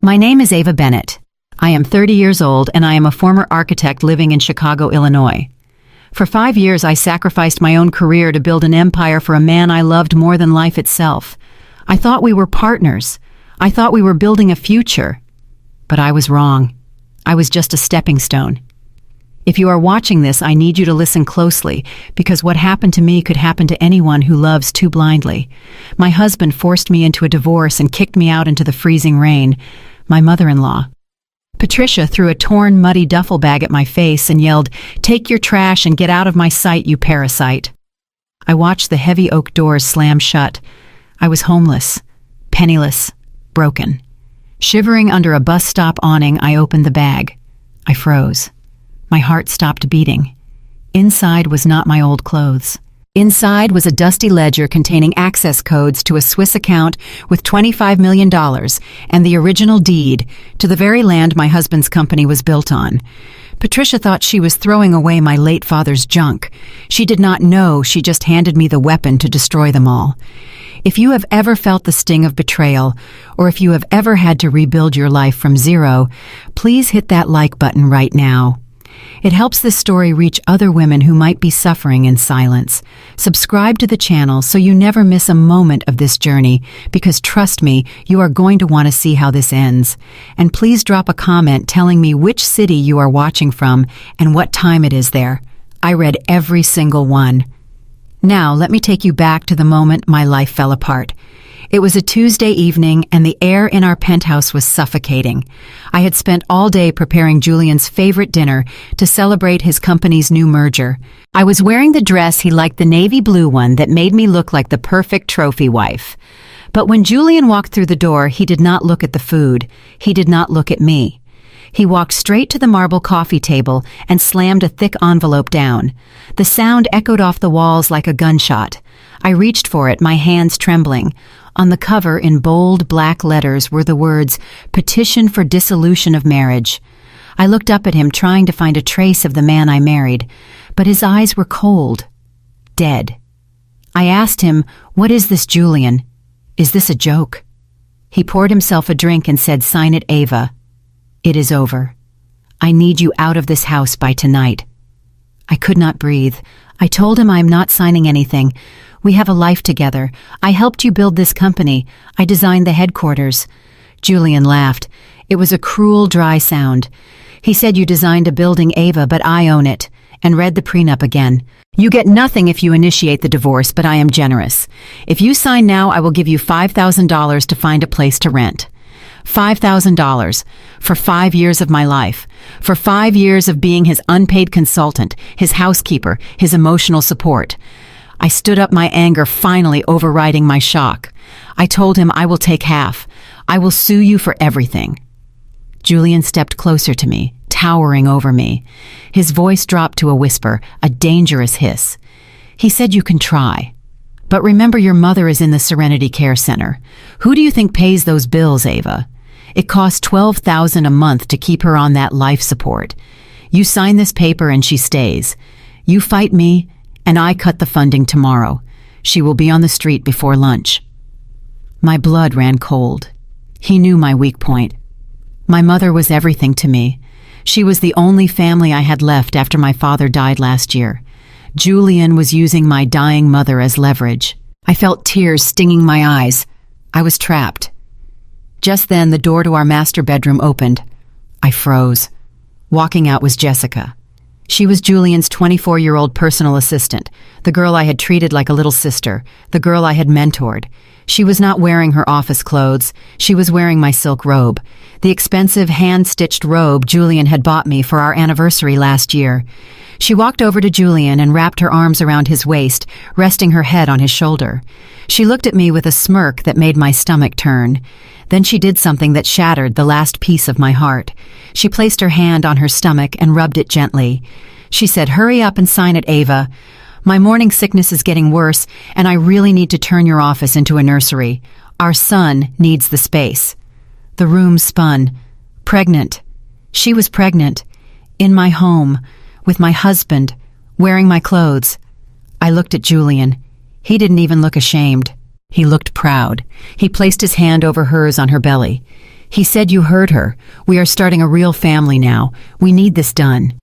My name is Ava Bennett. I am 30 years old and I am a former architect living in Chicago, Illinois. For 5 years, I sacrificed my own career to build an empire for a man I loved more than life itself. I thought we were partners. I thought we were building a future. But I was wrong. I was just a stepping stone. If you are watching this, I need you to listen closely, because what happened to me could happen to anyone who loves too blindly. My husband forced me into a divorce and kicked me out into the freezing rain. My mother-in-law, Patricia, threw a torn, muddy duffel bag at my face and yelled, "Take your trash and get out of my sight, you parasite." I watched the heavy oak doors slam shut. I was homeless, penniless, broken. Shivering under a bus stop awning, I opened the bag. I froze. My heart stopped beating. Inside was not my old clothes. Inside was a dusty ledger containing access codes to a Swiss account with $25 million and the original deed to the very land my husband's company was built on. Patricia thought she was throwing away my late father's junk. She did not know she just handed me the weapon to destroy them all. If you have ever felt the sting of betrayal, or if you have ever had to rebuild your life from zero, please hit that like button right now. It helps this story reach other women who might be suffering in silence. Subscribe to the channel so you never miss a moment of this journey, because trust me, you are going to want to see how this ends. And please drop a comment telling me which city you are watching from and what time it is there. I read every single one. Now, let me take you back to the moment my life fell apart. It was a Tuesday evening and the air in our penthouse was suffocating. I had spent all day preparing Julian's favorite dinner to celebrate his company's new merger. I was wearing the dress he liked, the navy blue one that made me look like the perfect trophy wife. But when Julian walked through the door, he did not look at the food. He did not look at me. He walked straight to the marble coffee table and slammed a thick envelope down. The sound echoed off the walls like a gunshot. I reached for it, my hands trembling. On the cover, in bold black letters, were the words, "Petition for Dissolution of Marriage." I looked up at him, trying to find a trace of the man I married, but his eyes were cold, dead. I asked him, "What is this, Julian? Is this a joke?" He poured himself a drink and said, "Sign it, Ava. It is over. I need you out of this house by tonight." I could not breathe. I told him I am not signing anything. We have a life together. I helped you build this company. I designed the headquarters. Julian laughed. It was a cruel, dry sound. He said, "You designed a building, Ava, but I own it," and read the prenup again. "You get nothing if you initiate the divorce, but I am generous. If you sign now, I will give you $5,000 to find a place to rent." $5,000 for 5 years of my life, for 5 years of being his unpaid consultant, his housekeeper, his emotional support. I stood up, my anger finally overriding my shock. I told him, "I will take half. I will sue you for everything." Julian stepped closer to me, towering over me. His voice dropped to a whisper, a dangerous hiss. He said, "You can try. But remember, your mother is in the Serenity Care Center. Who do you think pays those bills, Ava? It costs $12,000 a month to keep her on that life support. You sign this paper and she stays. You fight me, and I cut the funding tomorrow. She will be on the street before lunch." My blood ran cold. He knew my weak point. My mother was everything to me. She was the only family I had left after my father died last year. Julian was using my dying mother as leverage. I felt tears stinging my eyes. I was trapped. Just then, the door to our master bedroom opened. I froze. Walking out was Jessica. She was Julian's 24-year-old personal assistant, the girl I had treated like a little sister, the girl I had mentored. She was not wearing her office clothes. She was wearing my silk robe, the expensive hand-stitched robe Julian had bought me for our anniversary last year. She walked over to Julian and wrapped her arms around his waist, resting her head on his shoulder. She looked at me with a smirk that made my stomach turn. Then she did something that shattered the last piece of my heart. She placed her hand on her stomach and rubbed it gently. She said, "Hurry up and sign it, Ava. My morning sickness is getting worse, and I really need to turn your office into a nursery. Our son needs the space." The room spun. Pregnant. She was pregnant. In my home. With my husband. Wearing my clothes. I looked at Julian. He didn't even look ashamed. He looked proud. He placed his hand over hers on her belly. He said you heard her. We are starting a real family now. We need this done.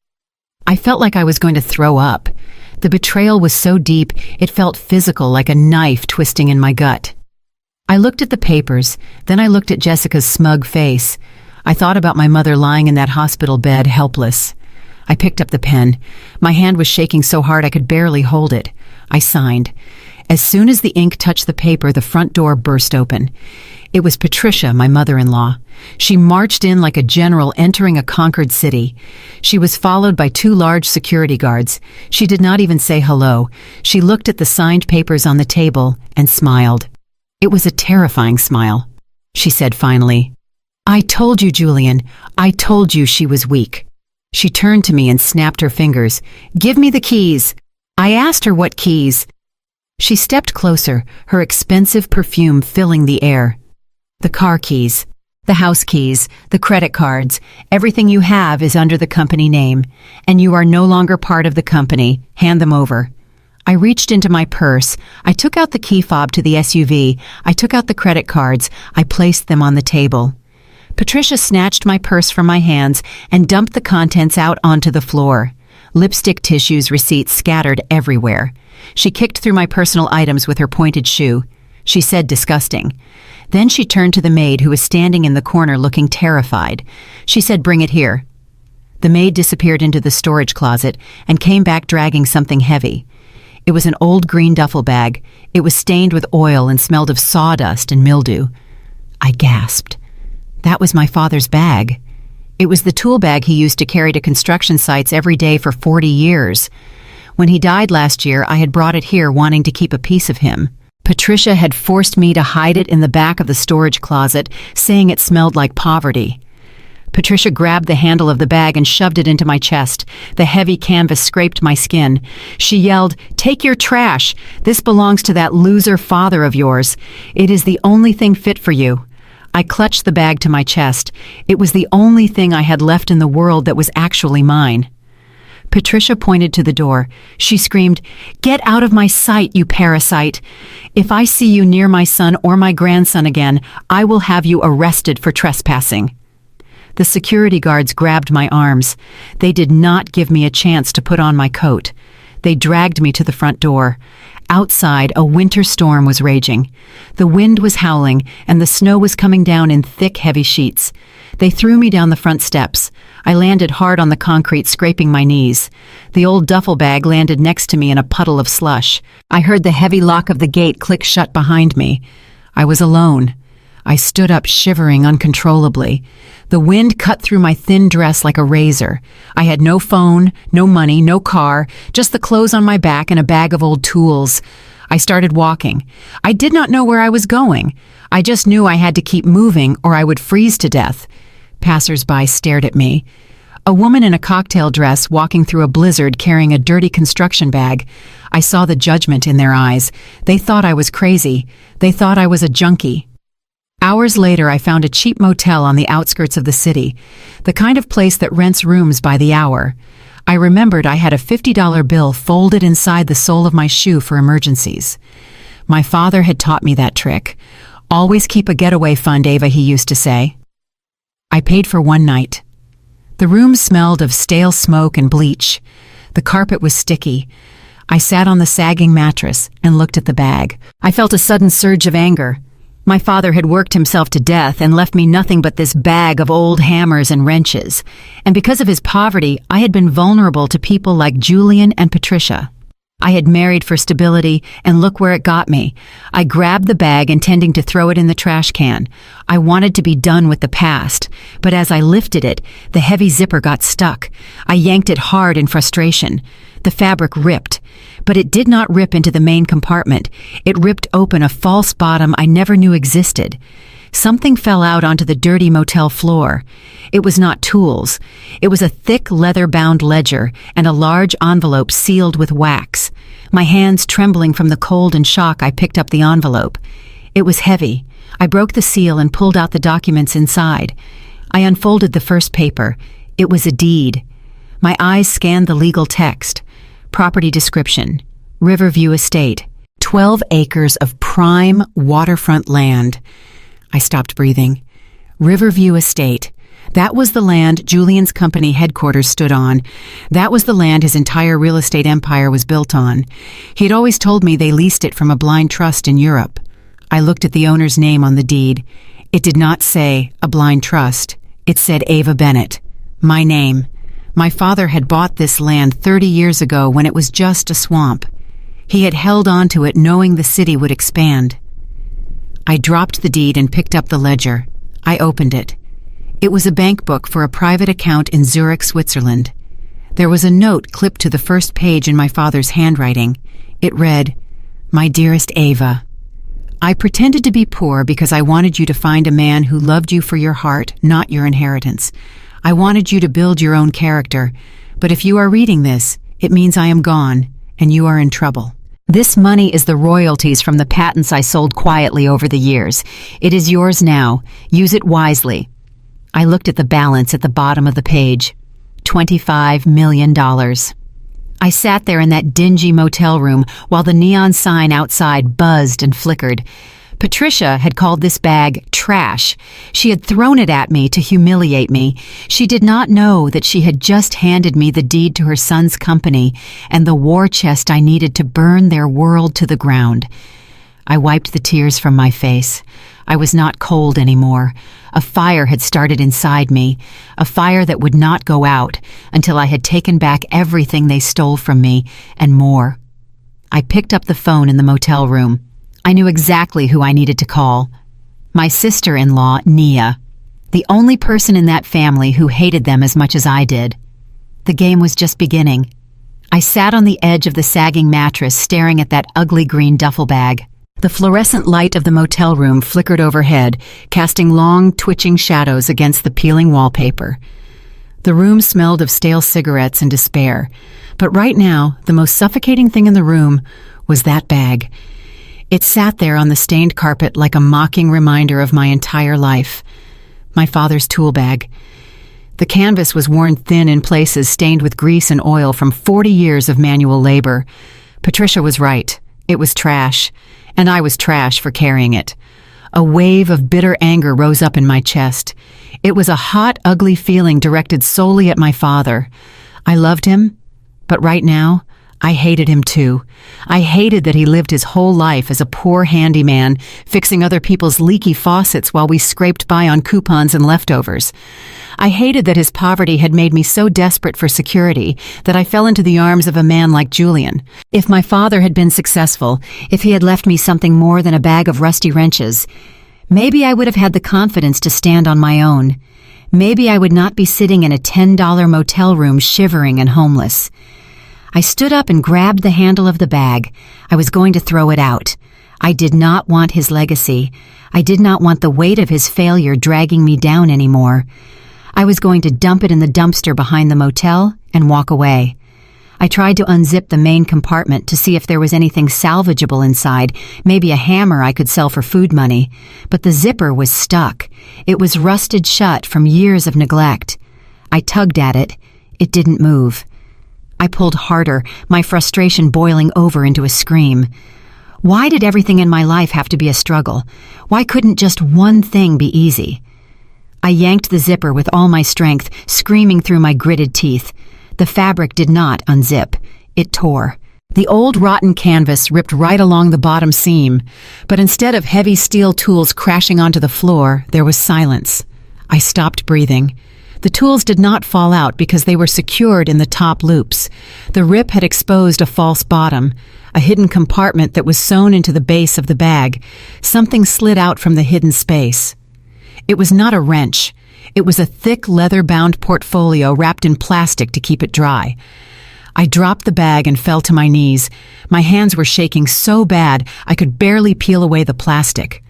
I felt like I was going to throw up. The betrayal was so deep, it felt physical, like a knife twisting in my gut. I looked at the papers, then I looked at Jessica's smug face. I thought about my mother lying in that hospital bed, helpless. I picked up the pen. My hand was shaking so hard I could barely hold it. I signed. As soon as the ink touched the paper, the front door burst open. It was Patricia, my mother-in-law. She marched in like a general entering a conquered city. She was followed by 2 large security guards. She did not even say hello. She looked at the signed papers on the table and smiled. It was a terrifying smile. She said finally, "I told you, Julian. I told you she was weak." She turned to me and snapped her fingers. "Give me the keys." I asked her what keys. She stepped closer, her expensive perfume filling the air. "The car keys, the house keys, the credit cards, everything you have is under the company name, and you are no longer part of the company. Hand them over." I reached into my purse. I took out the key fob to the SUV. I took out the credit cards. I placed them on the table. Patricia snatched my purse from my hands and dumped the contents out onto the floor. Lipstick, tissues, receipts scattered everywhere. She kicked through my personal items with her pointed shoe. She said, "Disgusting." Then she turned to the maid who was standing in the corner looking terrified. She said, "Bring it here." The maid disappeared into the storage closet and came back dragging something heavy. It was an old green duffel bag. It was stained with oil and smelled of sawdust and mildew. I gasped. That was my father's bag. It was the tool bag he used to carry to construction sites every day for 40 years. When he died last year, I had brought it here wanting to keep a piece of him. Patricia had forced me to hide it in the back of the storage closet, saying it smelled like poverty. Patricia grabbed the handle of the bag and shoved it into my chest. The heavy canvas scraped my skin. She yelled, "Take your trash. This belongs to that loser father of yours. It is the only thing fit for you." I clutched the bag to my chest. It was the only thing I had left in the world that was actually mine. Patricia pointed to the door. She screamed, "Get out of my sight, you parasite. If I see you near my son or my grandson again, I will have you arrested for trespassing." The security guards grabbed my arms. They did not give me a chance to put on my coat. They dragged me to the front door. Outside, a winter storm was raging. The wind was howling, and the snow was coming down in thick, heavy sheets. They threw me down the front steps. I landed hard on the concrete, scraping my knees. The old duffel bag landed next to me in a puddle of slush. I heard the heavy lock of the gate click shut behind me. I was alone. I stood up, shivering uncontrollably. The wind cut through my thin dress like a razor. I had no phone, no money, no car, just the clothes on my back and a bag of old tools. I started walking. I did not know where I was going. I just knew I had to keep moving or I would freeze to death. Passers-by stared at me. A woman in a cocktail dress walking through a blizzard carrying a dirty construction bag. I saw the judgment in their eyes. They thought I was crazy. They thought I was a junkie. Hours later, I found a cheap motel on the outskirts of the city, the kind of place that rents rooms by the hour. I remembered I had a $50 bill folded inside the sole of my shoe for emergencies. My father had taught me that trick. "Always keep a getaway fund, Ava," he used to say. I paid for one night. The room smelled of stale smoke and bleach. The carpet was sticky. I sat on the sagging mattress and looked at the bag. I felt a sudden surge of anger. My father had worked himself to death and left me nothing but this bag of old hammers and wrenches. And because of his poverty, I had been vulnerable to people like Julian and Patricia. I had married for stability, and look where it got me. I grabbed the bag, intending to throw it in the trash can. I wanted to be done with the past, but as I lifted it, the heavy zipper got stuck. I yanked it hard in frustration. The fabric ripped, but it did not rip into the main compartment. It ripped open a false bottom I never knew existed. Something fell out onto the dirty motel floor. It was not tools. It was a thick leather-bound ledger and a large envelope sealed with wax. My hands trembling from the cold and shock, I picked up the envelope. It was heavy. I broke the seal and pulled out the documents inside. I unfolded the first paper. It was a deed. My eyes scanned the legal text. Property description. Riverview Estate. 12 acres of prime waterfront land. I stopped breathing. Riverview Estate. That was the land Julian's company headquarters stood on. That was the land his entire real estate empire was built on. He'd always told me they leased it from a blind trust in Europe. I looked at the owner's name on the deed. It did not say a blind trust. It said Ava Bennett. My name. My father had bought this land 30 years ago when it was just a swamp. He had held on to it knowing the city would expand. I dropped the deed and picked up the ledger. I opened it. It was a bank book for a private account in Zurich, Switzerland. There was a note clipped to the first page in my father's handwriting. It read, "My dearest Ava, I pretended to be poor because I wanted you to find a man who loved you for your heart, not your inheritance. I wanted you to build your own character, but if you are reading this, it means I am gone, and you are in trouble. This money is the royalties from the patents I sold quietly over the years. It is yours now. Use it wisely." I looked at the balance at the bottom of the page. $25 million. I sat there in that dingy motel room while the neon sign outside buzzed and flickered. Patricia had called this bag trash. She had thrown it at me to humiliate me. She did not know that she had just handed me the deed to her son's company and the war chest I needed to burn their world to the ground. I wiped the tears from my face. I was not cold anymore. A fire had started inside me, a fire that would not go out until I had taken back everything they stole from me and more. I picked up the phone in the motel room. I knew exactly who I needed to call. My sister-in-law, Nia. The only person in that family who hated them as much as I did. The game was just beginning. I sat on the edge of the sagging mattress staring at that ugly green duffel bag. The fluorescent light of the motel room flickered overhead, casting long, twitching shadows against the peeling wallpaper. The room smelled of stale cigarettes and despair, but right now, the most suffocating thing in the room was that bag. It sat there on the stained carpet like a mocking reminder of my entire life. My father's tool bag. The canvas was worn thin in places, stained with grease and oil from 40 years of manual labor. Patricia was right. It was trash. And I was trash for carrying it. A wave of bitter anger rose up in my chest. It was a hot, ugly feeling directed solely at my father. I loved him, but right now, I hated him too. I hated that he lived his whole life as a poor handyman, fixing other people's leaky faucets while we scraped by on coupons and leftovers. I hated that his poverty had made me so desperate for security that I fell into the arms of a man like Julian. If my father had been successful, if he had left me something more than a bag of rusty wrenches, maybe I would have had the confidence to stand on my own. Maybe I would not be sitting in a $10 motel room shivering and homeless. I stood up and grabbed the handle of the bag. I was going to throw it out. I did not want his legacy. I did not want the weight of his failure dragging me down anymore. I was going to dump it in the dumpster behind the motel and walk away. I tried to unzip the main compartment to see if there was anything salvageable inside, maybe a hammer I could sell for food money, but the zipper was stuck. It was rusted shut from years of neglect. I tugged at it. It didn't move. I pulled harder, my frustration boiling over into a scream. Why did everything in my life have to be a struggle? Why couldn't just one thing be easy? I yanked the zipper with all my strength, screaming through my gritted teeth. The fabric did not unzip. It tore. The old rotten canvas ripped right along the bottom seam, but instead of heavy steel tools crashing onto the floor, there was silence. I stopped breathing. The tools did not fall out because they were secured in the top loops. The rip had exposed a false bottom, a hidden compartment that was sewn into the base of the bag. Something slid out from the hidden space. It was not a wrench. It was a thick leather-bound portfolio wrapped in plastic to keep it dry. I dropped the bag and fell to my knees. My hands were shaking so bad I could barely peel away the plastic.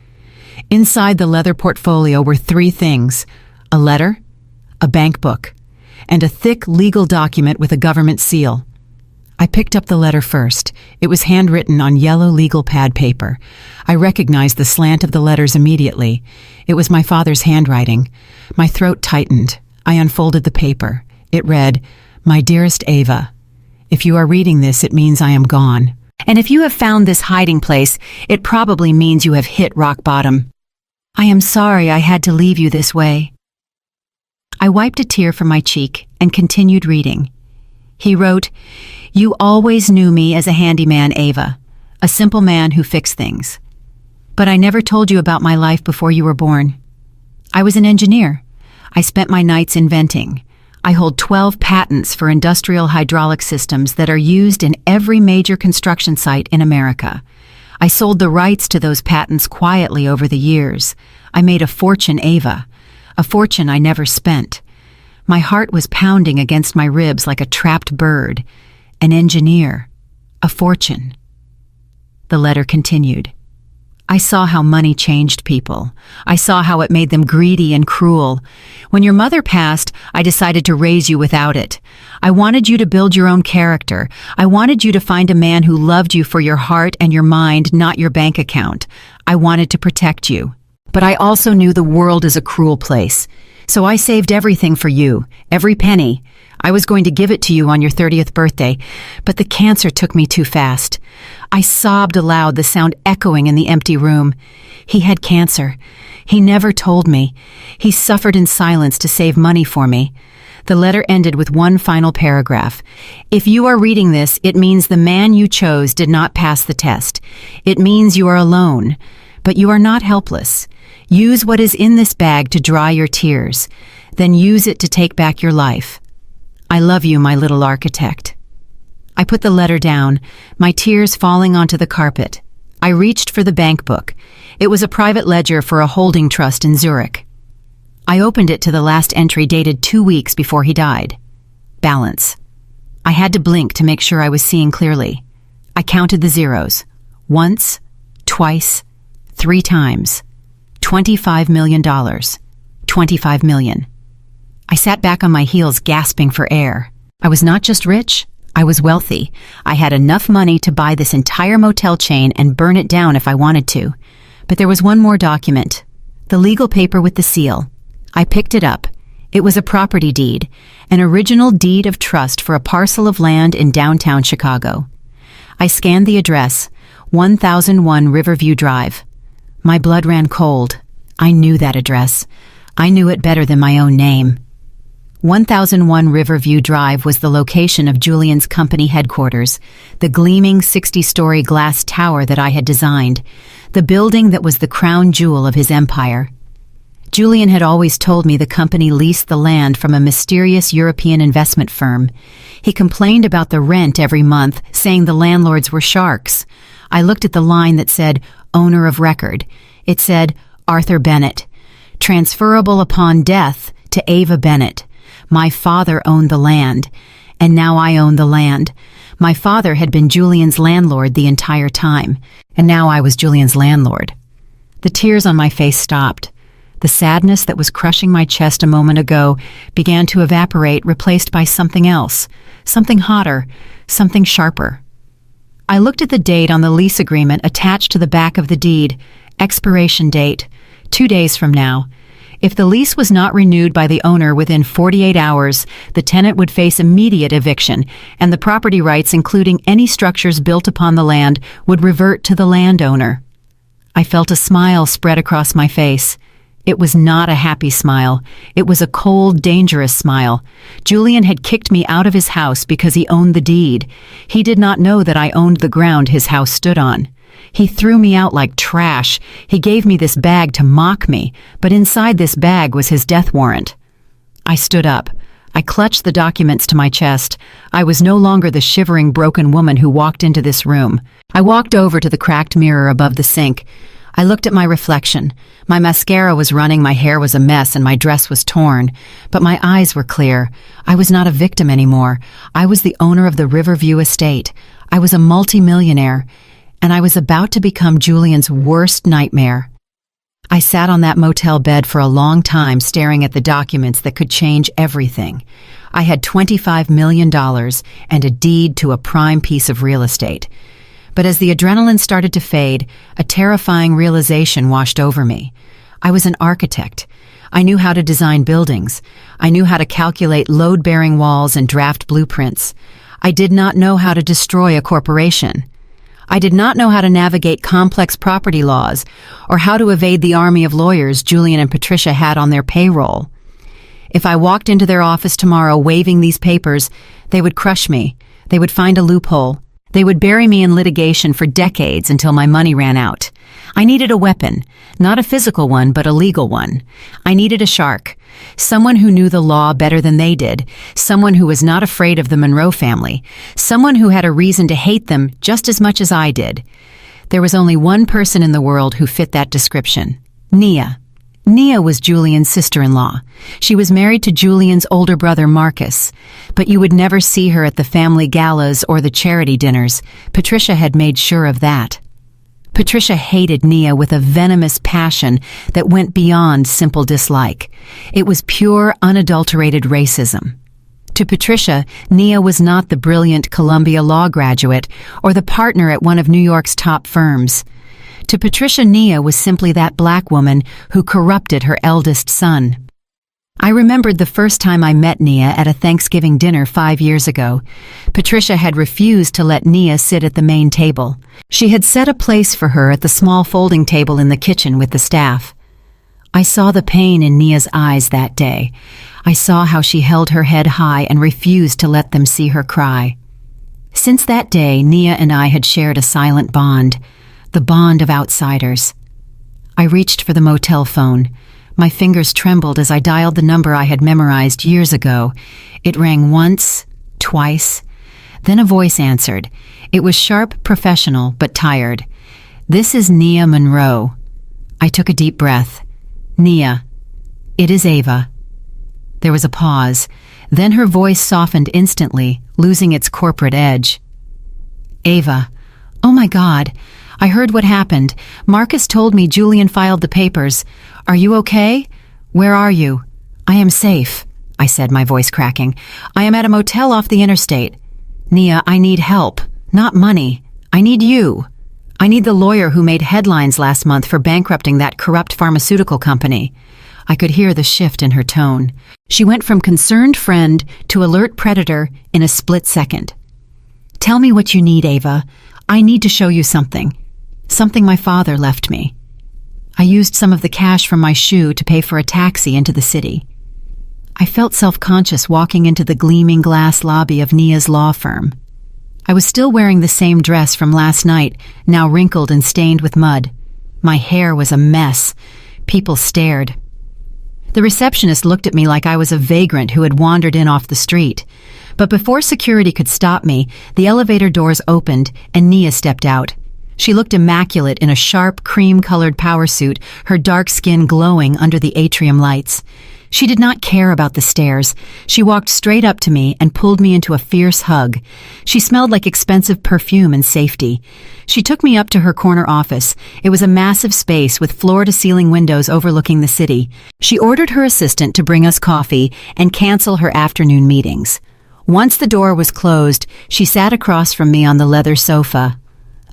Inside the leather portfolio were 3 things: a letter, a bank book, and a thick legal document with a government seal. I picked up the letter first. It was handwritten on yellow legal pad paper. I recognized the slant of the letters immediately. It was my father's handwriting. My throat tightened. I unfolded the paper. It read, "My dearest Ava, if you are reading this, it means I am gone. And if you have found this hiding place, it probably means you have hit rock bottom. I am sorry I had to leave you this way." I wiped a tear from my cheek and continued reading. He wrote, "You always knew me as a handyman, Ava, a simple man who fixed things. But I never told you about my life before you were born. I was an engineer. I spent my nights inventing. I hold 12 patents for industrial hydraulic systems that are used in every major construction site in America. I sold the rights to those patents quietly over the years. I made a fortune, Ava, a fortune I never spent. My heart was pounding against my ribs like a trapped bird. An engineer, a fortune." The letter continued. "I saw how money changed people. I saw how it made them greedy and cruel. When your mother passed, I decided to raise you without it. I wanted you to build your own character. I wanted you to find a man who loved you for your heart and your mind, not your bank account. I wanted to protect you. But I also knew the world is a cruel place. So I saved everything for you, every penny. I was going to give it to you on your 30th birthday, but the cancer took me too fast. I sobbed aloud, the sound echoing in the empty room. He had cancer. He never told me. He suffered in silence to save money for me." The letter ended with one final paragraph. "If you are reading this, it means the man you chose did not pass the test. It means you are alone, but you are not helpless. Use what is in this bag to dry your tears. Then use it to take back your life. I love you, my little architect." I put the letter down, my tears falling onto the carpet. I reached for the bank book. It was a private ledger for a holding trust in Zurich. I opened it to the last entry dated 2 weeks before he died. Balance. I had to blink to make sure I was seeing clearly. I counted the zeros. Once, twice, 3 times. $25 million. 25 million. I sat back on my heels, gasping for air. I was not just rich, I was wealthy. I had enough money to buy this entire motel chain and burn it down if I wanted to. But there was one more document. The legal paper with the seal. I picked it up. It was a property deed, an original deed of trust for a parcel of land in downtown Chicago. I scanned the address, 1001 Riverview Drive. My blood ran cold. I knew that address. I knew it better than my own name. 1001 Riverview Drive was the location of Julian's company headquarters, the gleaming 60-story glass tower that I had designed, the building that was the crown jewel of his empire. Julian had always told me the company leased the land from a mysterious European investment firm. He complained about the rent every month, saying the landlords were sharks. I looked at the line that said, "Owner of record." It said, "Arthur Bennett. Transferable upon death to Ava Bennett. My father owned the land, and now I own the land. My father had been Julian's landlord the entire time, and now I was Julian's landlord." The tears on my face stopped. The sadness that was crushing my chest a moment ago began to evaporate, replaced by something else, something hotter, something sharper. I looked at the date on the lease agreement attached to the back of the deed. Expiration date, 2 days from now. If the lease was not renewed by the owner within 48 hours, the tenant would face immediate eviction, and the property rights, including any structures built upon the land, would revert to the landowner. I felt a smile spread across my face. It was not a happy smile. It was a cold, dangerous smile. Julian had kicked me out of his house because he owned the deed. He did not know that I owned the ground his house stood on. He threw me out like trash. He gave me this bag to mock me, but inside this bag was his death warrant. I stood up. I clutched the documents to my chest. I was no longer the shivering, broken woman who walked into this room. I walked over to the cracked mirror above the sink. I looked at my reflection. My mascara was running, my hair was a mess, and my dress was torn. But my eyes were clear. I was not a victim anymore. I was the owner of the Riverview estate. I was a multimillionaire, and I was about to become Julian's worst nightmare. I sat on that motel bed for a long time, staring at the documents that could change everything. I had $25 million and a deed to a prime piece of real estate. But as the adrenaline started to fade, a terrifying realization washed over me. I was an architect. I knew how to design buildings. I knew how to calculate load-bearing walls and draft blueprints. I did not know how to destroy a corporation. I did not know how to navigate complex property laws or how to evade the army of lawyers Julian and Patricia had on their payroll. If I walked into their office tomorrow waving these papers, they would crush me. They would find a loophole. They would bury me in litigation for decades until my money ran out. I needed a weapon, not a physical one, but a legal one. I needed a shark, someone who knew the law better than they did, someone who was not afraid of the Monroe family, someone who had a reason to hate them just as much as I did. There was only one person in the world who fit that description: Nia. Nia was Julian's sister-in-law. She was married to Julian's older brother Marcus, but you would never see her at the family galas or the charity dinners. Patricia had made sure of that. Patricia hated Nia with a venomous passion that went beyond simple dislike. It was pure, unadulterated racism. To Patricia, Nia was not the brilliant Columbia law graduate or the partner at one of New York's top firms. To Patricia, Nia was simply that black woman who corrupted her eldest son. I remembered the first time I met Nia at a Thanksgiving dinner 5 years ago. Patricia had refused to let Nia sit at the main table. She had set a place for her at the small folding table in the kitchen with the staff. I saw the pain in Nia's eyes that day. I saw how she held her head high and refused to let them see her cry. Since that day, Nia and I had shared a silent bond. The bond of outsiders. I reached for the motel phone. My fingers trembled as I dialed the number I had memorized years ago. It rang once, twice. Then a voice answered. It was sharp, professional, but tired. "This is Nia Monroe." I took a deep breath. "Nia, it is Ava." There was a pause. Then her voice softened instantly, losing its corporate edge. "Ava, oh my God. I heard what happened. Marcus told me Julian filed the papers. Are you okay? Where are you?" "I am safe," I said, my voice cracking. "I am at a motel off the interstate." "Nia, I need help, not money. I need you. I need the lawyer who made headlines last month for bankrupting that corrupt pharmaceutical company." I could hear the shift in her tone. She went from concerned friend to alert predator in a split second. "Tell me what you need, Ava. I need to show you something. Something my father left me." I used some of the cash from my shoe to pay for a taxi into the city. I felt self-conscious walking into the gleaming glass lobby of Nia's law firm. I was still wearing the same dress from last night, now wrinkled and stained with mud. My hair was a mess. People stared. The receptionist looked at me like I was a vagrant who had wandered in off the street. But before security could stop me, the elevator doors opened and Nia stepped out. She looked immaculate in a sharp, cream-colored power suit, her dark skin glowing under the atrium lights. She did not care about the stairs. She walked straight up to me and pulled me into a fierce hug. She smelled like expensive perfume and safety. She took me up to her corner office. It was a massive space with floor-to-ceiling windows overlooking the city. She ordered her assistant to bring us coffee and cancel her afternoon meetings. Once the door was closed, she sat across from me on the leather sofa.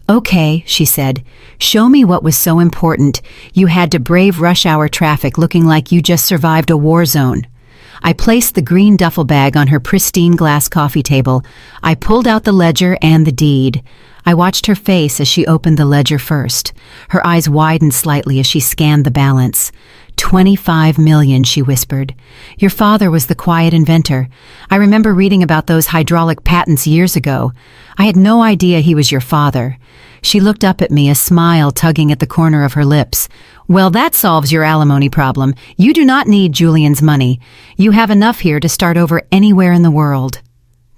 "Okay," she said, "show me what was so important. You had to brave rush hour traffic looking like you just survived a war zone." I placed the green duffel bag on her pristine glass coffee table. I pulled out the ledger and the deed. I watched her face as she opened the ledger first. Her eyes widened slightly as she scanned the balance. "$25 million, she whispered. "Your father was the quiet inventor. I remember reading about those hydraulic patents years ago. I had no idea he was your father." She looked up at me, a smile tugging at the corner of her lips. "Well, that solves your alimony problem. You do not need Julian's money. You have enough here to start over anywhere in the world."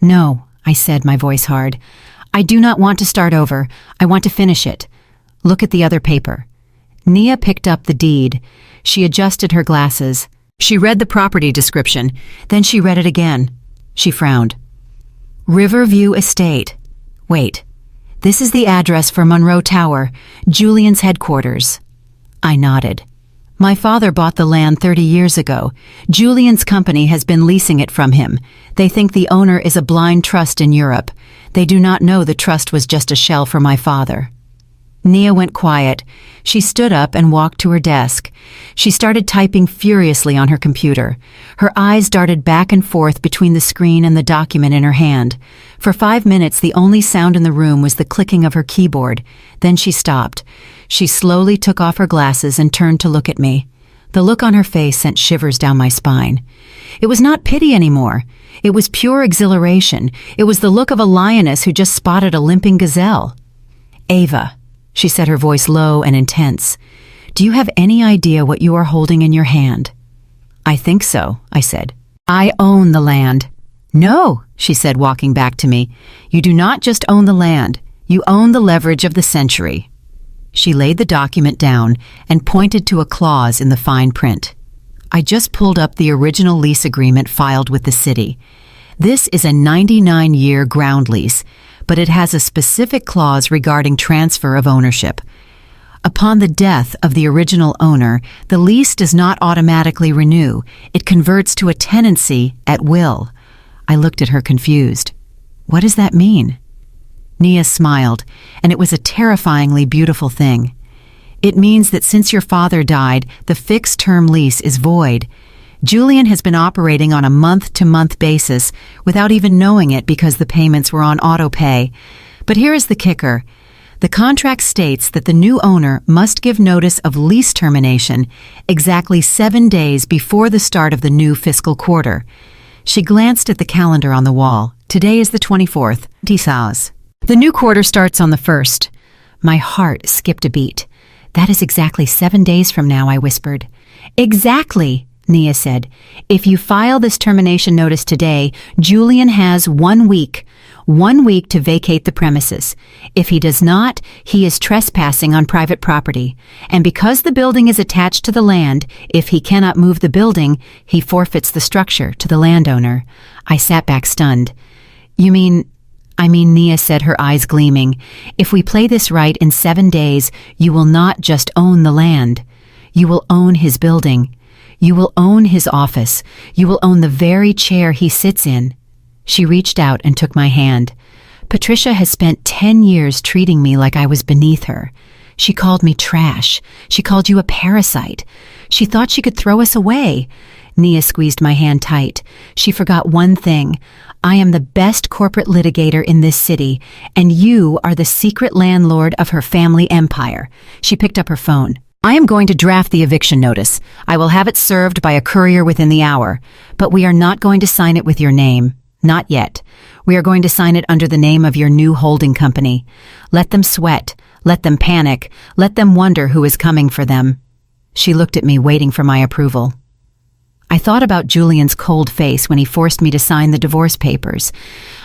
"No," I said, my voice hard. "I do not want to start over. I want to finish it. Look at the other paper." Nia picked up the deed. She adjusted her glasses. She read the property description. Then she read it again. She frowned. "Riverview Estate. Wait. This is the address for Monroe Tower, Julian's headquarters." I nodded. "My father bought the land 30 years ago. Julian's company has been leasing it from him. They think the owner is a blind trust in Europe. They do not know the trust was just a shell for my father." Nia went quiet. She stood up and walked to her desk. She started typing furiously on her computer. Her eyes darted back and forth between the screen and the document in her hand. For 5 minutes, the only sound in the room was the clicking of her keyboard. Then she stopped. She slowly took off her glasses and turned to look at me. The look on her face sent shivers down my spine. It was not pity anymore. It was pure exhilaration. It was the look of a lioness who just spotted a limping gazelle. "Ava," she said, her voice low and intense, "do you have any idea what you are holding in your hand?" "I think so," I said. "I own the land." "No," she said, walking back to me. "You do not just own the land. You own the leverage of the century." She laid the document down and pointed to a clause in the fine print. I just pulled up the original lease agreement filed with the city. This is a 99-year ground lease, but it has a specific clause regarding transfer of ownership. Upon the death of the original owner, the lease does not automatically renew. It converts to a tenancy at will. I looked at her confused. "What does that mean?" Nia smiled, and it was a terrifyingly beautiful thing. "It means that since your father died, the fixed-term lease is void. Julian has been operating on a month-to-month basis without even knowing it because the payments were on auto-pay. But here is the kicker. The contract states that the new owner must give notice of lease termination exactly 7 days before the start of the new fiscal quarter." She glanced at the calendar on the wall. "Today is the 24th. The new quarter starts on the 1st. My heart skipped a beat. "That is exactly 7 days from now," I whispered. "Exactly," Nia said. "If you file this termination notice today, Julian has 1 week. 1 week to vacate the premises. If he does not, he is trespassing on private property. And because the building is attached to the land, if he cannot move the building, he forfeits the structure to the landowner." I sat back stunned. "You mean..." Nia said, her eyes gleaming. "If we play this right in 7 days, you will not just own the land. You will own his building. You will own his office. You will own the very chair he sits in." She reached out and took my hand. "Patricia has spent 10 years treating me like I was beneath her. She called me trash. She called you a parasite. She thought she could throw us away." Nia squeezed my hand tight. "She forgot one thing. I am the best corporate litigator in this city, and you are the secret landlord of her family empire." She picked up her phone. "I am going to draft the eviction notice. I will have it served by a courier within the hour. But we are not going to sign it with your name. Not yet. We are going to sign it under the name of your new holding company. Let them sweat. Let them panic. Let them wonder who is coming for them." She looked at me, waiting for my approval. I thought about Julian's cold face when he forced me to sign the divorce papers.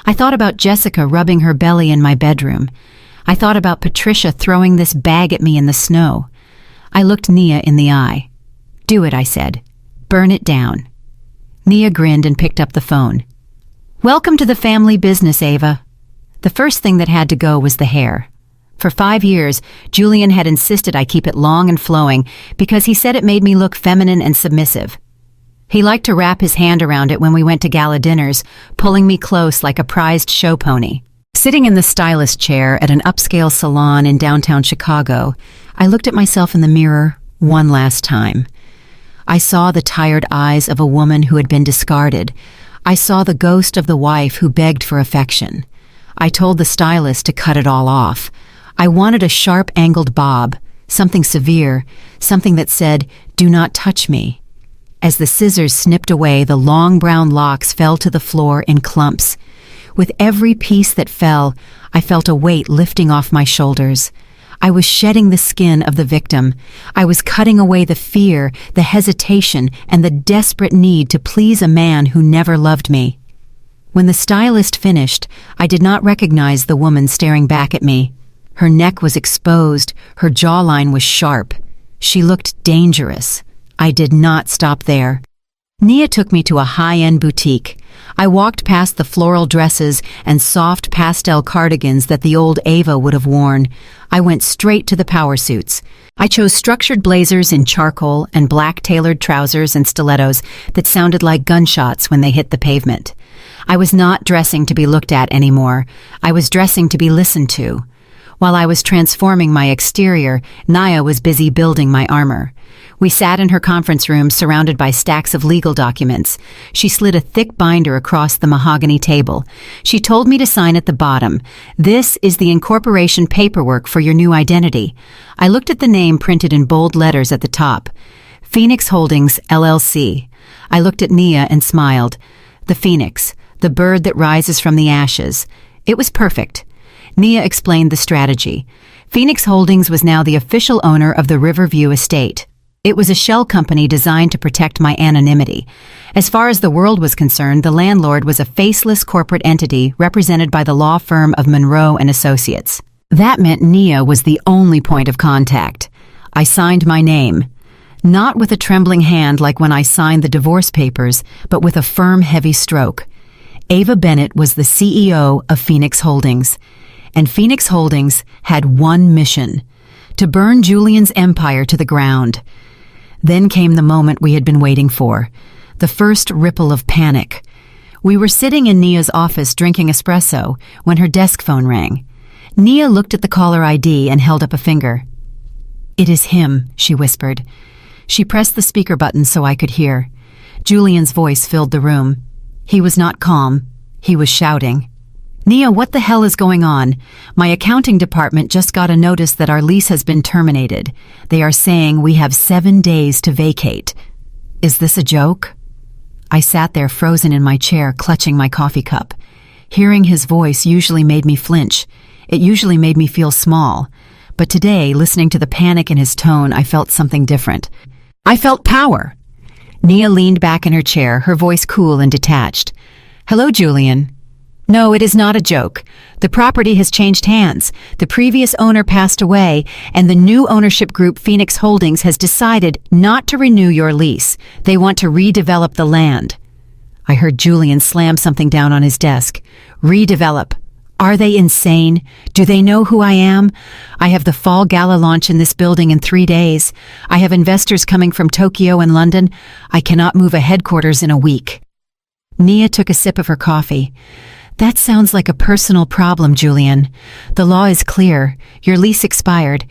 I thought about Jessica rubbing her belly in my bedroom. I thought about Patricia throwing this bag at me in the snow. I looked Nia in the eye. "Do it," I said. "Burn it down." Nia grinned and picked up the phone. "Welcome to the family business, Ava." The first thing that had to go was the hair. For 5 years, Julian had insisted I keep it long and flowing because he said it made me look feminine and submissive. He liked to wrap his hand around it when we went to gala dinners, pulling me close like a prized show pony. Sitting in the stylist chair at an upscale salon in downtown Chicago, I looked at myself in the mirror one last time. I saw the tired eyes of a woman who had been discarded. I saw the ghost of the wife who begged for affection. I told the stylist to cut it all off. I wanted a sharp-angled bob, something severe, something that said, "Do not touch me." As the scissors snipped away, the long brown locks fell to the floor in clumps. With every piece that fell, I felt a weight lifting off my shoulders. I was shedding the skin of the victim. I was cutting away the fear, the hesitation, and the desperate need to please a man who never loved me. When the stylist finished, I did not recognize the woman staring back at me. Her neck was exposed, her jawline was sharp. She looked dangerous. I did not stop there. Nia took me to a high-end boutique. I walked past the floral dresses and soft pastel cardigans that the old Ava would have worn. I went straight to the power suits. I chose structured blazers in charcoal and black tailored trousers and stilettos that sounded like gunshots when they hit the pavement. I was not dressing to be looked at anymore. I was dressing to be listened to. While I was transforming my exterior, Nia was busy building my armor. We sat in her conference room surrounded by stacks of legal documents. She slid a thick binder across the mahogany table. She told me to sign at the bottom. "This is the incorporation paperwork for your new identity." I looked at the name printed in bold letters at the top. Phoenix Holdings, LLC. I looked at Nia and smiled. The phoenix, the bird that rises from the ashes. It was perfect. Nia explained the strategy. Phoenix Holdings was now the official owner of the Riverview estate. It was a shell company designed to protect my anonymity. As far as the world was concerned, the landlord was a faceless corporate entity represented by the law firm of Monroe and Associates. That meant Nia was the only point of contact. I signed my name. Not with a trembling hand like when I signed the divorce papers, but with a firm, heavy stroke. Ava Bennett was the CEO of Phoenix Holdings. And Phoenix Holdings had one mission: to burn Julian's empire to the ground. Then came the moment we had been waiting for, the first ripple of panic. We were sitting in Nia's office drinking espresso when her desk phone rang. Nia looked at the caller ID and held up a finger. "It is him," she whispered. She pressed the speaker button so I could hear. Julian's voice filled the room. He was not calm. He was shouting. "Nia, what the hell is going on? My accounting department just got a notice that our lease has been terminated. They are saying we have 7 days to vacate. Is this a joke?" I sat there frozen in my chair, clutching my coffee cup. Hearing his voice usually made me flinch. It usually made me feel small. But today, listening to the panic in his tone, I felt something different. I felt power. Nia leaned back in her chair, her voice cool and detached. "Hello, Julian." "No, it is not a joke. The property has changed hands. The previous owner passed away, and the new ownership group, Phoenix Holdings, has decided not to renew your lease. They want to redevelop the land." I heard Julian slam something down on his desk. "Redevelop. Are they insane? Do they know who I am? I have the fall gala launch in this building in 3 days. I have investors coming from Tokyo and London. I cannot move a headquarters in a week." Nia took a sip of her coffee. "That sounds like a personal problem, Julian. The law is clear. Your lease expired.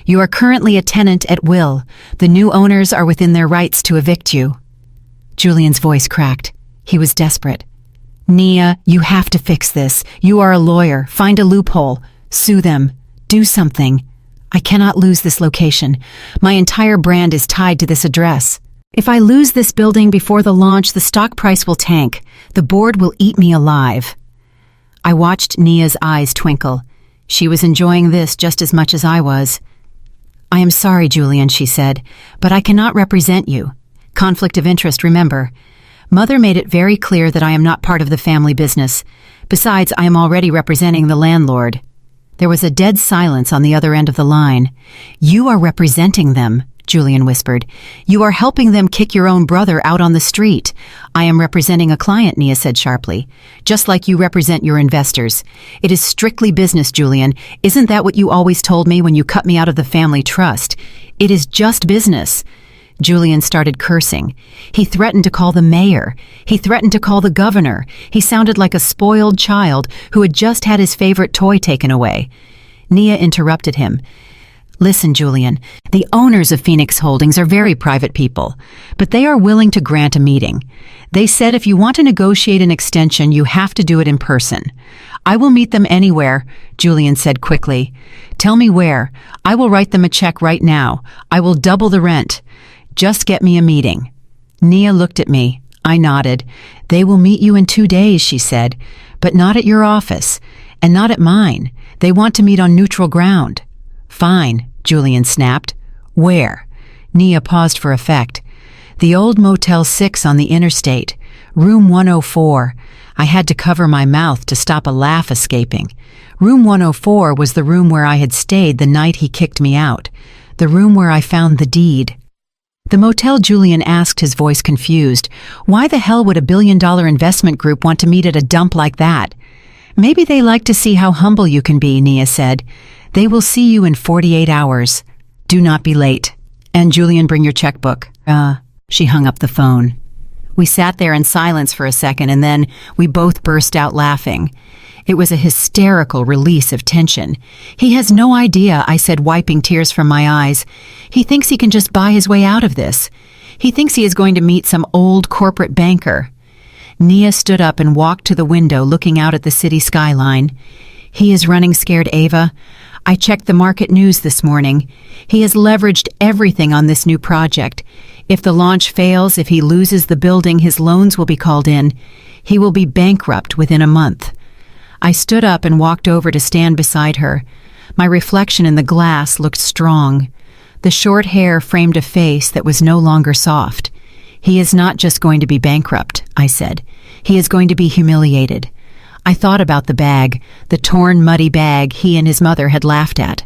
You are currently a tenant at will. The new owners are within their rights to evict you." Julian's voice cracked. He was desperate. "Nia, you have to fix this. You are a lawyer. Find a loophole. Sue them. Do something. I cannot lose this location. My entire brand is tied to this address. If I lose this building before the launch, the stock price will tank. The board will eat me alive." I watched Nia's eyes twinkle. She was enjoying this just as much as I was. "I am sorry, Julian," she said, "but I cannot represent you. Conflict of interest, remember. Mother made it very clear that I am not part of the family business. Besides, I am already representing the landlord." There was a dead silence on the other end of the line. "You are representing them," Julian whispered. "You are helping them kick your own brother out on the street." "I am representing a client," Nia said sharply. "Just like you represent your investors. It is strictly business, Julian. Isn't that what you always told me when you cut me out of the family trust? It is just business." Julian started cursing. He threatened to call the mayor. He threatened to call the governor. He sounded like a spoiled child who had just had his favorite toy taken away. Nia interrupted him. "Listen, Julian, the owners of Phoenix Holdings are very private people, but they are willing to grant a meeting. They said if you want to negotiate an extension, you have to do it in person. I will meet them anywhere," Julian said quickly. "Tell me where. I will write them a check right now. I will double the rent. Just get me a meeting." Nia looked at me. I nodded. "They will meet you in 2 days," she said, "but not at your office, and not at mine. They want to meet on neutral ground." "Fine," Julian snapped. "Where?" Nia paused for effect. "The old Motel 6 on the interstate. Room 104. I had to cover my mouth to stop a laugh escaping. Room 104 was the room where I had stayed the night he kicked me out. The room where I found the deed." "The motel," Julian asked, his voice confused. "Why the hell would a billion-dollar investment group want to meet at a dump like that?" "Maybe they like to see how humble you can be," Nia said. "They will see you in 48 hours. Do not be late. And Julian, bring your checkbook." She hung up the phone. We sat there in silence for a second, and then we both burst out laughing. It was a hysterical release of tension. "He has no idea," I said, wiping tears from my eyes. "He thinks he can just buy his way out of this. He thinks he is going to meet some old corporate banker." Nia stood up and walked to the window, looking out at the city skyline. "He is running scared, Ava. I checked the market news this morning. He has leveraged everything on this new project. If the launch fails, if he loses the building, his loans will be called in. He will be bankrupt within a month." I stood up and walked over to stand beside her. My reflection in the glass looked strong. The short hair framed a face that was no longer soft. "He is not just going to be bankrupt," I said. "He is going to be humiliated." I thought about the bag, the torn, muddy bag he and his mother had laughed at.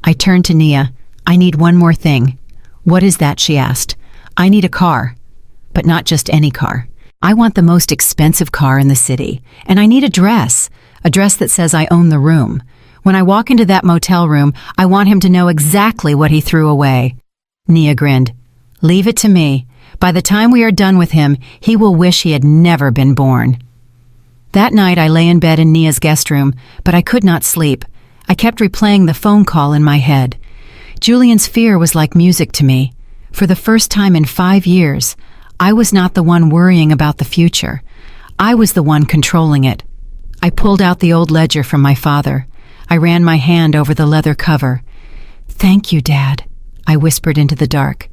I turned to Nia. "I need one more thing." "What is that?" she asked. "I need a car. But not just any car. I want the most expensive car in the city. And I need a dress that says I own the room. When I walk into that motel room, I want him to know exactly what he threw away." Nia grinned. "Leave it to me. By the time we are done with him, he will wish he had never been born." That night I lay in bed in Nia's guest room, but I could not sleep. I kept replaying the phone call in my head. Julian's fear was like music to me. For the first time in 5 years, I was not the one worrying about the future. I was the one controlling it. I pulled out the old ledger from my father. I ran my hand over the leather cover. "Thank you, Dad," I whispered into the dark.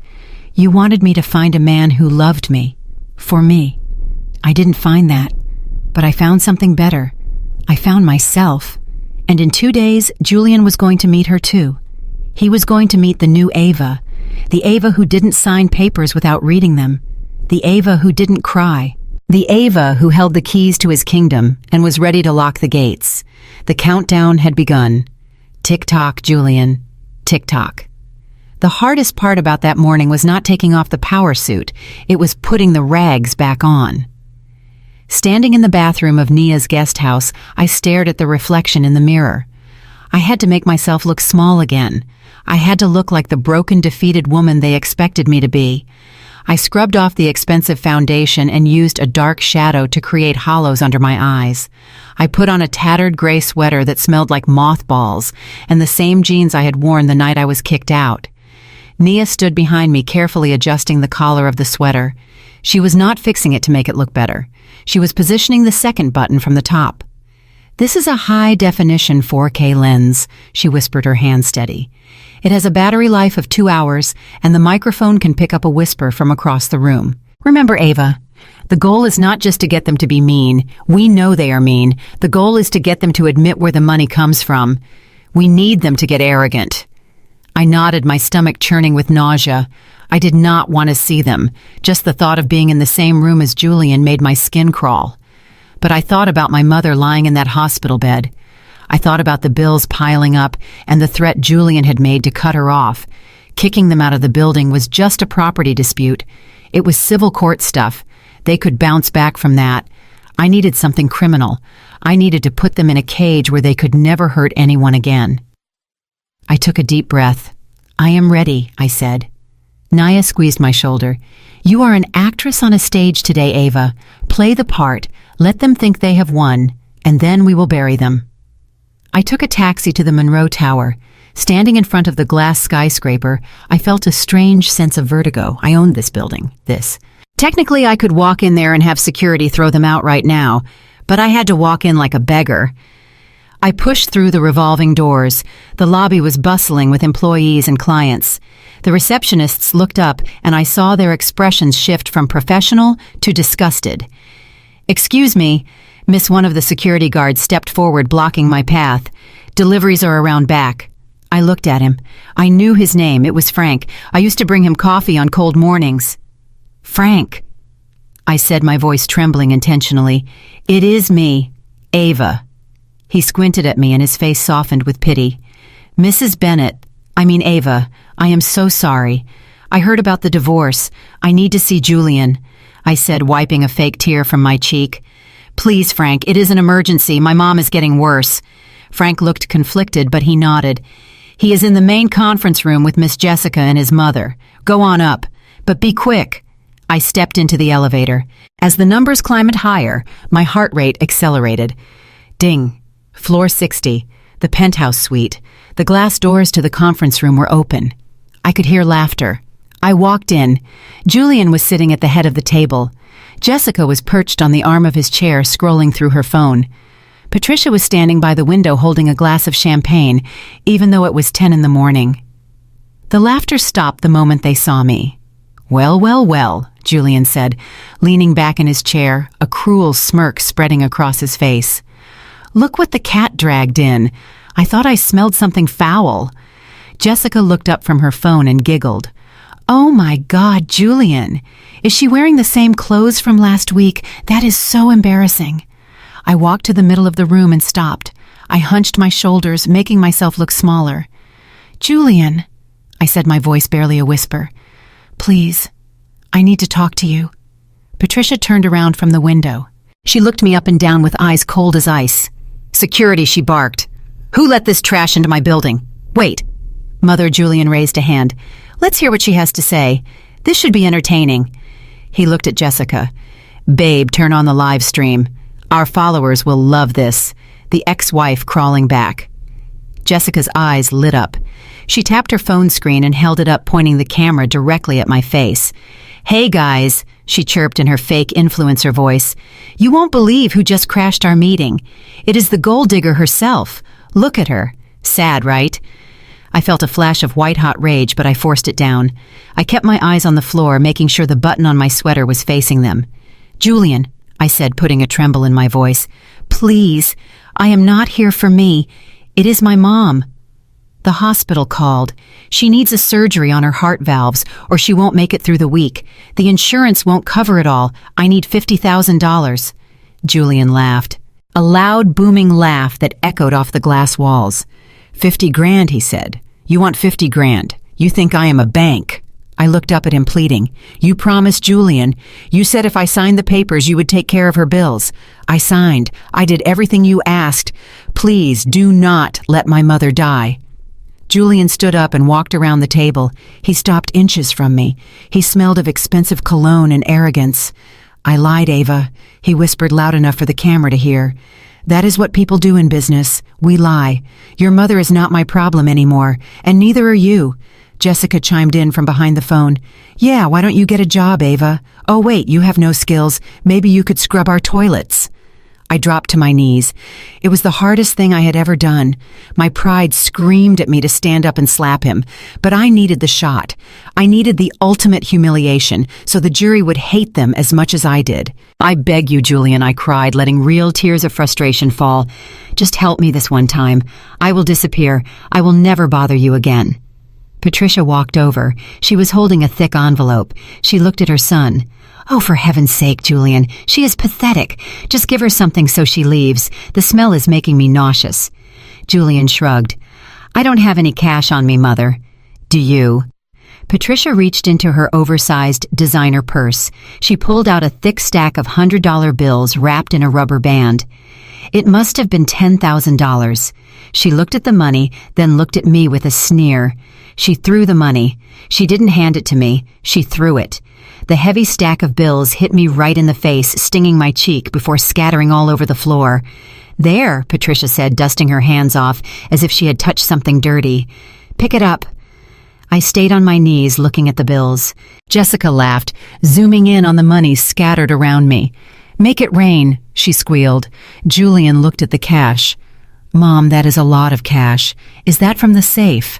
"You wanted me to find a man who loved me. For me. I didn't find that. But I found something better. I found myself. And in 2 days, Julian was going to meet her too. He was going to meet the new Ava. The Ava who didn't sign papers without reading them. The Ava who didn't cry. The Ava who held the keys to his kingdom and was ready to lock the gates. The countdown had begun. Tick-tock, Julian. Tick-tock. The hardest part about that morning was not taking off the power suit. It was putting the rags back on. Standing in the bathroom of Nia's guest house, I stared at the reflection in the mirror. I had to make myself look small again. I had to look like the broken, defeated woman they expected me to be. I scrubbed off the expensive foundation and used a dark shadow to create hollows under my eyes. I put on a tattered gray sweater that smelled like mothballs and the same jeans I had worn the night I was kicked out. Nia stood behind me, carefully adjusting the collar of the sweater. She was not fixing it to make it look better. She was positioning the second button from the top. "This is a high-definition 4K lens," she whispered, her hand steady. "It has a battery life of 2 hours, and the microphone can pick up a whisper from across the room. Remember, Ava, the goal is not just to get them to be mean. We know they are mean. The goal is to get them to admit where the money comes from. We need them to get arrogant." I nodded, my stomach churning with nausea. I did not want to see them. Just the thought of being in the same room as Julian made my skin crawl. But I thought about my mother lying in that hospital bed. I thought about the bills piling up and the threat Julian had made to cut her off. Kicking them out of the building was just a property dispute. It was civil court stuff. They could bounce back from that. I needed something criminal. I needed to put them in a cage where they could never hurt anyone again. I took a deep breath. "I am ready," I said. Nia squeezed my shoulder. "You are an actress on a stage today, Ava. Play the part, let them think they have won, and then we will bury them." I took a taxi to the Monroe Tower. Standing in front of the glass skyscraper, I felt a strange sense of vertigo. I owned this building, this. Technically, I could walk in there and have security throw them out right now, but I had to walk in like a beggar. I pushed through the revolving doors. The lobby was bustling with employees and clients. The receptionists looked up, and I saw their expressions shift from professional to disgusted. "Excuse me," one of the security guards stepped forward, blocking my path. "Deliveries are around back." I looked at him. I knew his name. It was Frank. I used to bring him coffee on cold mornings. "Frank," I said, my voice trembling intentionally. "It is me, Ava." He squinted at me and his face softened with pity. "Mrs. Bennett, Ava, I am so sorry. I heard about the divorce. I need to see Julian," I said, wiping a fake tear from my cheek. "Please, Frank, it is an emergency. My mom is getting worse." Frank looked conflicted, but he nodded. "He is in the main conference room with Miss Jessica and his mother. Go on up, but be quick." I stepped into the elevator. As the numbers climbed higher, my heart rate accelerated. Ding, Floor 60, the penthouse suite. The glass doors to the conference room were open. I could hear laughter. I walked in. Julian was sitting at the head of the table. Jessica was perched on the arm of his chair, scrolling through her phone. Patricia was standing by the window holding a glass of champagne, even though it was 10 in the morning. The laughter stopped the moment they saw me. "Well, well, well," Julian said, leaning back in his chair, a cruel smirk spreading across his face. "Look what the cat dragged in. I thought I smelled something foul." Jessica looked up from her phone and giggled. "Oh my God, Julian! Is she wearing the same clothes from last week? That is so embarrassing." I walked to the middle of the room and stopped. I hunched my shoulders, making myself look smaller. "Julian," I said, my voice barely a whisper. "Please, I need to talk to you." Patricia turned around from the window. She looked me up and down with eyes cold as ice. "Security," she barked. "Who let this trash into my building?" "Wait." Mother Julian raised a hand. "Let's hear what she has to say. This should be entertaining." He looked at Jessica. "Babe, turn on the live stream. Our followers will love this." The ex-wife crawling back. Jessica's eyes lit up. She tapped her phone screen and held it up, pointing the camera directly at my face. "Hey guys," she chirped in her fake influencer voice. "You won't believe who just crashed our meeting. It is the gold digger herself. Look at her. Sad, right?" I felt a flash of white-hot rage, but I forced it down. I kept my eyes on the floor, making sure the button on my sweater was facing them. "Julian," I said, putting a tremble in my voice, "please, I am not here for me. It is my mom." The hospital called. "She needs a surgery on her heart valves, or she won't make it through the week. The insurance won't cover it all. I need $50,000. Julian laughed. A loud, booming laugh that echoed off the glass walls. "50 grand, he said. You want 50 grand. You think I am a bank." I looked up at him pleading. "You promised Julian. You said if I signed the papers you would take care of her bills. I signed. I did everything you asked. Please do not let my mother die." Julian stood up and walked around the table. He stopped inches from me. He smelled of expensive cologne and arrogance. "I lied, Ava," he whispered loud enough for the camera to hear. "That is what people do in business. We lie. Your mother is not my problem anymore, and neither are you." Jessica chimed in from behind the phone. "Yeah, why don't you get a job, Ava? Oh wait, you have no skills. Maybe you could scrub our toilets." I dropped to my knees. It was the hardest thing I had ever done. My pride screamed at me to stand up and slap him, but I needed the shot. I needed the ultimate humiliation, so the jury would hate them as much as I did. "I beg you, Julian," I cried, letting real tears of frustration fall. "Just help me this one time. I will disappear. I will never bother you again." Patricia walked over. She was holding a thick envelope. She looked at her son. "Oh, for heaven's sake, Julian, she is pathetic. Just give her something so she leaves. The smell is making me nauseous." Julian shrugged. "I don't have any cash on me, Mother." "Do you?" Patricia reached into her oversized designer purse. She pulled out a thick stack of $100 bills wrapped in a rubber band. It must have been $10,000. She looked at the money, then looked at me with a sneer. She threw the money. She didn't hand it to me. She threw it. The heavy stack of bills hit me right in the face, stinging my cheek before scattering all over the floor. "There," Patricia said, dusting her hands off as if she had touched something dirty. "Pick it up." I stayed on my knees looking at the bills. Jessica laughed, zooming in on the money scattered around me. "Make it rain," she squealed. Julian looked at the cash. "Mom, that is a lot of cash. Is that from the safe?"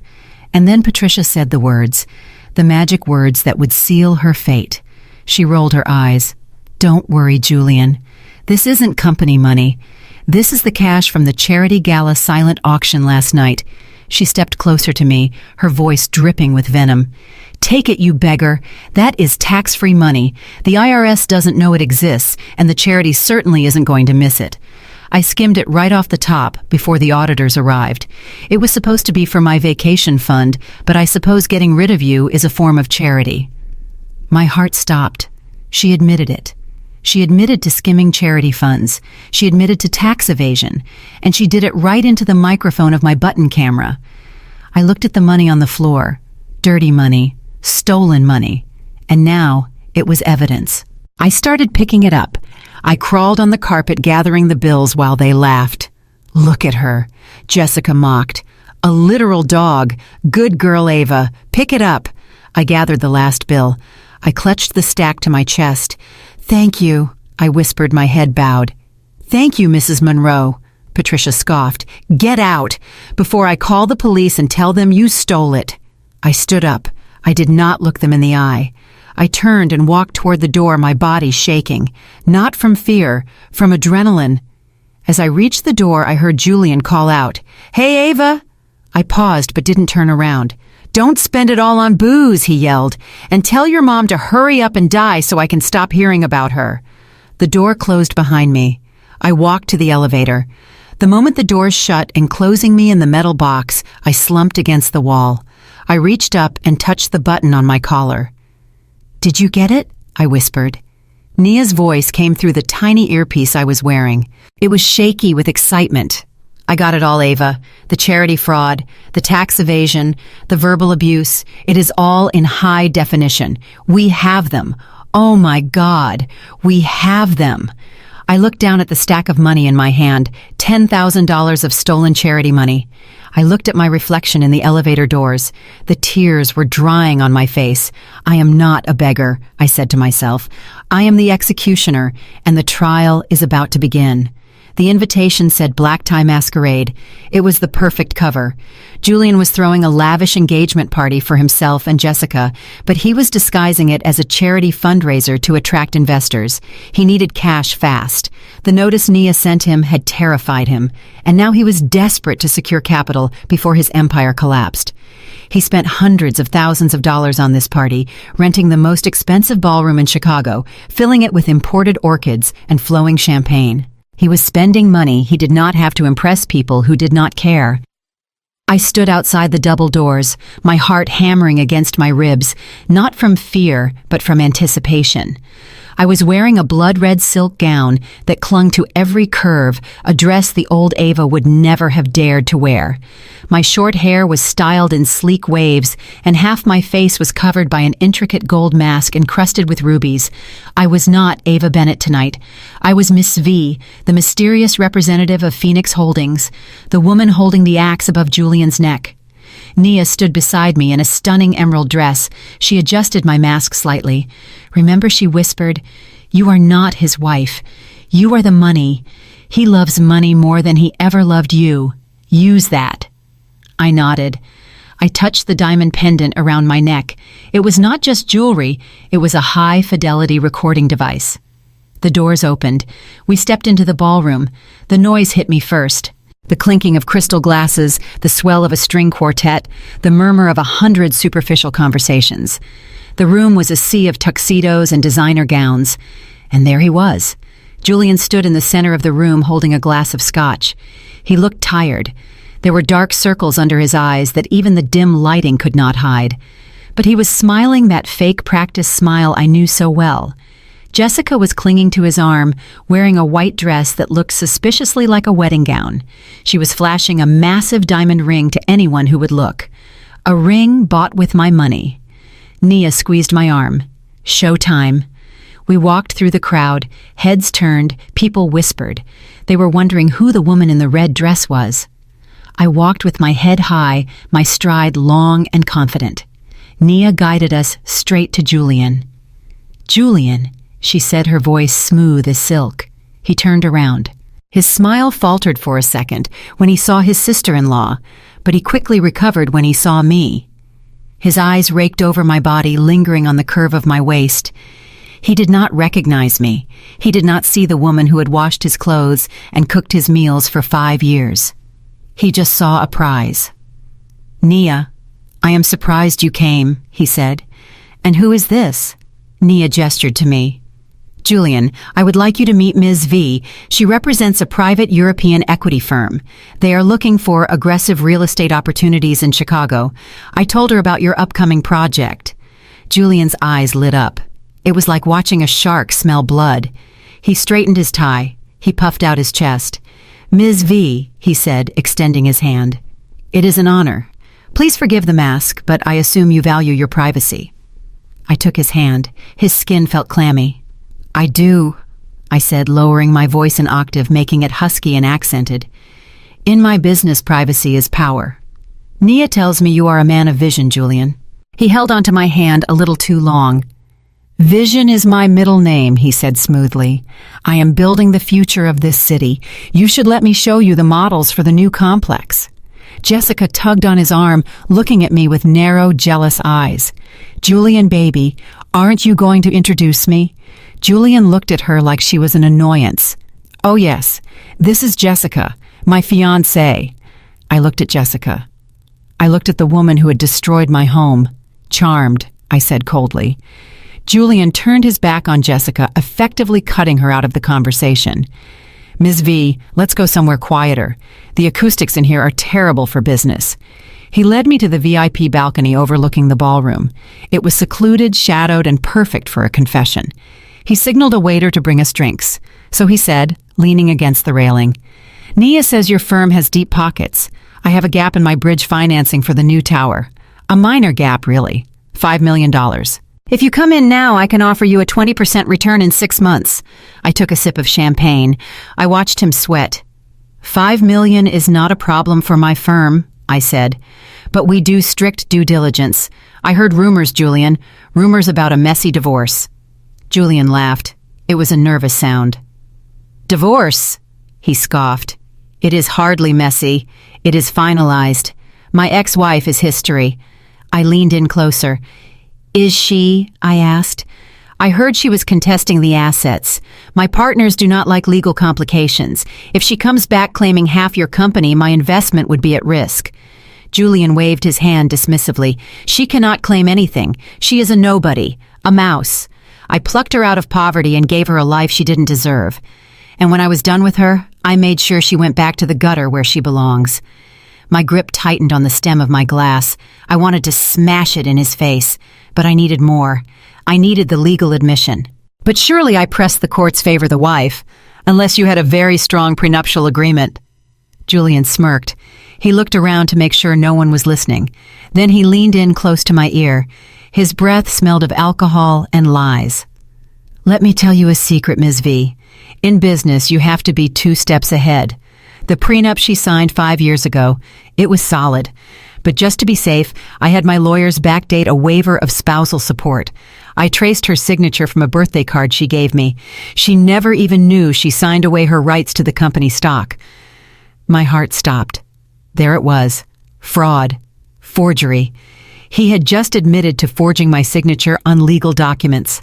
And then Patricia said the words, the magic words that would seal her fate. She rolled her eyes. "Don't worry, Julian. This isn't company money. This is the cash from the charity gala silent auction last night." She stepped closer to me, her voice dripping with venom. "Take it, you beggar. That is tax-free money. The IRS doesn't know it exists, and the charity certainly isn't going to miss it." I skimmed it right off the top before the auditors arrived. It was supposed to be for my vacation fund, but I suppose getting rid of you is a form of charity. My heart stopped. She admitted it. She admitted to skimming charity funds. She admitted to tax evasion. And she did it right into the microphone of my button camera. I looked at the money on the floor. Dirty money. Stolen money. And now it was evidence. I started picking it up. I crawled on the carpet gathering the bills while they laughed. Look at her, Jessica mocked. A literal dog. Good girl, Ava. Pick it up. I gathered the last bill. I clutched the stack to my chest. Thank you, I whispered, my head bowed. Thank you, Mrs. Monroe, Patricia scoffed. Get out, before I call the police and tell them you stole it. I stood up. I did not look them in the eye. I turned and walked toward the door, my body shaking. Not from fear, from adrenaline. As I reached the door, I heard Julian call out, Hey, Ava! I paused but didn't turn around. Don't spend it all on booze, he yelled, and tell your mom to hurry up and die so I can stop hearing about her. The door closed behind me. I walked to the elevator. The moment the doors shut, enclosing me in the metal box, I slumped against the wall. I reached up and touched the button on my collar. Did you get it? I whispered. Nia's voice came through the tiny earpiece I was wearing. It was shaky with excitement. I got it all, Ava. The charity fraud, the tax evasion, the verbal abuse. It is all in high definition. We have them. Oh my God, we have them. I looked down at the stack of money in my hand, $10,000 of stolen charity money. I looked at my reflection in the elevator doors. The tears were drying on my face. I am not a beggar, I said to myself. I am the executioner, and the trial is about to begin. The invitation said Black Tie Masquerade. It was the perfect cover. Julian was throwing a lavish engagement party for himself and Jessica, but he was disguising it as a charity fundraiser to attract investors. He needed cash fast. The notice Nia sent him had terrified him, and now he was desperate to secure capital before his empire collapsed. He spent hundreds of thousands of dollars on this party, renting the most expensive ballroom in Chicago, filling it with imported orchids and flowing champagne. He was spending money he did not have to impress people who did not care. I stood outside the double doors, my heart hammering against my ribs, not from fear, but from anticipation. I was wearing a blood-red silk gown that clung to every curve, a dress the old Ava would never have dared to wear. My short hair was styled in sleek waves, and half my face was covered by an intricate gold mask encrusted with rubies. I was not Ava Bennett tonight. I was Miss V, the mysterious representative of Phoenix Holdings, the woman holding the axe above Julian's neck. Nia stood beside me in a stunning emerald dress. She adjusted my mask slightly. Remember, she whispered, "You are not his wife. You are the money. He loves money more than he ever loved you. Use that." I nodded. I touched the diamond pendant around my neck. It was not just jewelry, it was a high-fidelity recording device. The doors opened. We stepped into the ballroom. The noise hit me first. The clinking of crystal glasses, the swell of a string quartet, the murmur of 100 superficial conversations. The room was a sea of tuxedos and designer gowns. And there he was. Julian stood in the center of the room holding a glass of scotch. He looked tired. There were dark circles under his eyes that even the dim lighting could not hide. But he was smiling that fake practice smile I knew so well. Jessica was clinging to his arm, wearing a white dress that looked suspiciously like a wedding gown. She was flashing a massive diamond ring to anyone who would look. A ring bought with my money. Nia squeezed my arm. Showtime. We walked through the crowd, heads turned, people whispered. They were wondering who the woman in the red dress was. I walked with my head high, my stride long and confident. Nia guided us straight to Julian. "Julian," she said, her voice smooth as silk. He turned around. His smile faltered for a second when he saw his sister-in-law, but he quickly recovered when he saw me. His eyes raked over my body, lingering on the curve of my waist. He did not recognize me. He did not see the woman who had washed his clothes and cooked his meals for 5 years. He just saw a prize. "Nia, I am surprised you came," he said. "And who is this?" Nia gestured to me. "Julian, I would like you to meet Ms. V. She represents a private European equity firm. They are looking for aggressive real estate opportunities in Chicago. I told her about your upcoming project." Julian's eyes lit up. It was like watching a shark smell blood. He straightened his tie. He puffed out his chest. "Ms. V," he said, extending his hand. "It is an honor. Please forgive the mask, but I assume you value your privacy." I took his hand. His skin felt clammy. "I do," I said, lowering my voice an octave, making it husky and accented. In my business, privacy is power. Nia tells me you are a man of vision, Julian. He held onto my hand a little too long. Vision is my middle name, he said smoothly. I am building the future of this city. You should let me show you the models for the new complex. Jessica tugged on his arm, looking at me with narrow, jealous eyes. Julian, baby, aren't you going to introduce me? Julian looked at her like she was an annoyance. Oh yes, this is Jessica, my fiancée. I looked at Jessica. I looked at the woman who had destroyed my home. Charmed, I said coldly. Julian turned his back on Jessica, effectively cutting her out of the conversation. Ms. V, let's go somewhere quieter. The acoustics in here are terrible for business. He led me to the VIP balcony overlooking the ballroom. It was secluded, shadowed, and perfect for a confession. He signaled a waiter to bring us drinks. So he said, leaning against the railing, Nia says your firm has deep pockets. I have a gap in my bridge financing for the new tower. A minor gap, really. $5 million. If you come in now, I can offer you a 20% return in 6 months. I took a sip of champagne. I watched him sweat. $5 million is not a problem for my firm, I said. But we do strict due diligence. I heard rumors, Julian. Rumors about a messy divorce. Julian laughed. It was a nervous sound. Divorce? He scoffed. It is hardly messy. It is finalized. My ex-wife is history. I leaned in closer. Is she? I asked. I heard she was contesting the assets. My partners do not like legal complications. If she comes back claiming half your company, my investment would be at risk. Julian waved his hand dismissively. She cannot claim anything. She is a nobody, a mouse. I plucked her out of poverty and gave her a life she didn't deserve. And when I was done with her, I made sure she went back to the gutter where she belongs. My grip tightened on the stem of my glass. I wanted to smash it in his face, but I needed more. I needed the legal admission. But surely I pressed the courts favor the wife, unless you had a very strong prenuptial agreement. Julian smirked. He looked around to make sure no one was listening. Then he leaned in close to my ear. His breath smelled of alcohol and lies. Let me tell you a secret, Ms. V. In business, you have to be 2 steps ahead. The prenup she signed 5 years ago, it was solid. But just to be safe, I had my lawyers backdate a waiver of spousal support. I traced her signature from a birthday card she gave me. She never even knew she signed away her rights to the company stock. My heart stopped. There it was. Fraud. Forgery. He had just admitted to forging my signature on legal documents.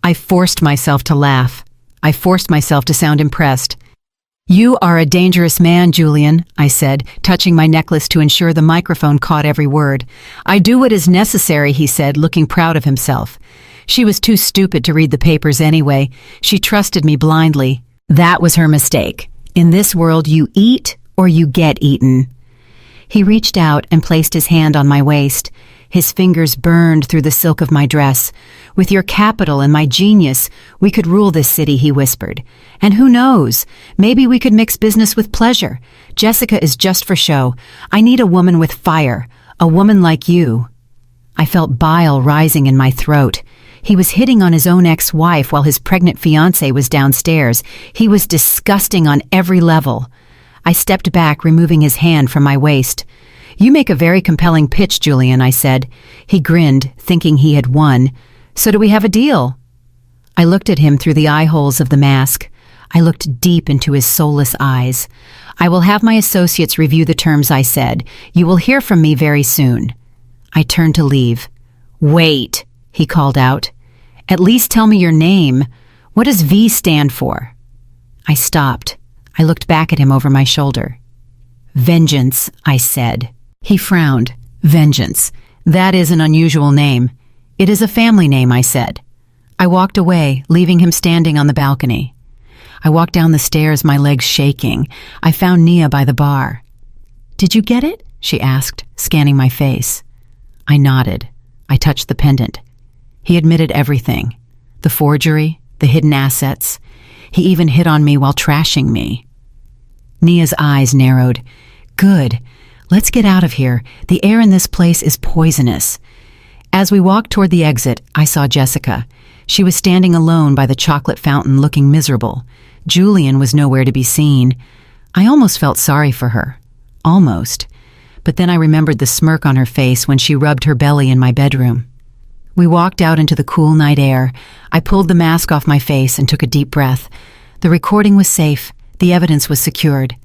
I forced myself to laugh. I forced myself to sound impressed. You are a dangerous man, Julian, I said, touching my necklace to ensure the microphone caught every word. I do what is necessary, he said, looking proud of himself. She was too stupid to read the papers anyway. She trusted me blindly. That was her mistake. In this world, you eat or you get eaten. He reached out and placed his hand on my waist. His fingers burned through the silk of my dress. With your capital and my genius, we could rule this city, he whispered. And who knows? Maybe we could mix business with pleasure. Jessica is just for show. I need a woman with fire, a woman like you. I felt bile rising in my throat. He was hitting on his own ex-wife while his pregnant fiancée was downstairs. He was disgusting on every level. I stepped back, removing his hand from my waist. You make a very compelling pitch, Julian, I said. He grinned, thinking he had won. So do we have a deal? I looked at him through the eye holes of the mask. I looked deep into his soulless eyes. I will have my associates review the terms, I said. You will hear from me very soon. I turned to leave. Wait, he called out. At least tell me your name. What does V stand for? I stopped. I looked back at him over my shoulder. Vengeance, I said. He frowned. Vengeance. That is an unusual name. It is a family name, I said. I walked away, leaving him standing on the balcony. I walked down the stairs, my legs shaking. I found Nia by the bar. Did you get it? She asked, scanning my face. I nodded. I touched the pendant. He admitted everything. The forgery, the hidden assets. He even hit on me while trashing me. Nia's eyes narrowed. Good. Let's get out of here. The air in this place is poisonous. As we walked toward the exit, I saw Jessica. She was standing alone by the chocolate fountain looking miserable. Julian was nowhere to be seen. I almost felt sorry for her. Almost. But then I remembered the smirk on her face when she rubbed her belly in my bedroom. We walked out into the cool night air. I pulled the mask off my face and took a deep breath. The recording was safe. The evidence was secured.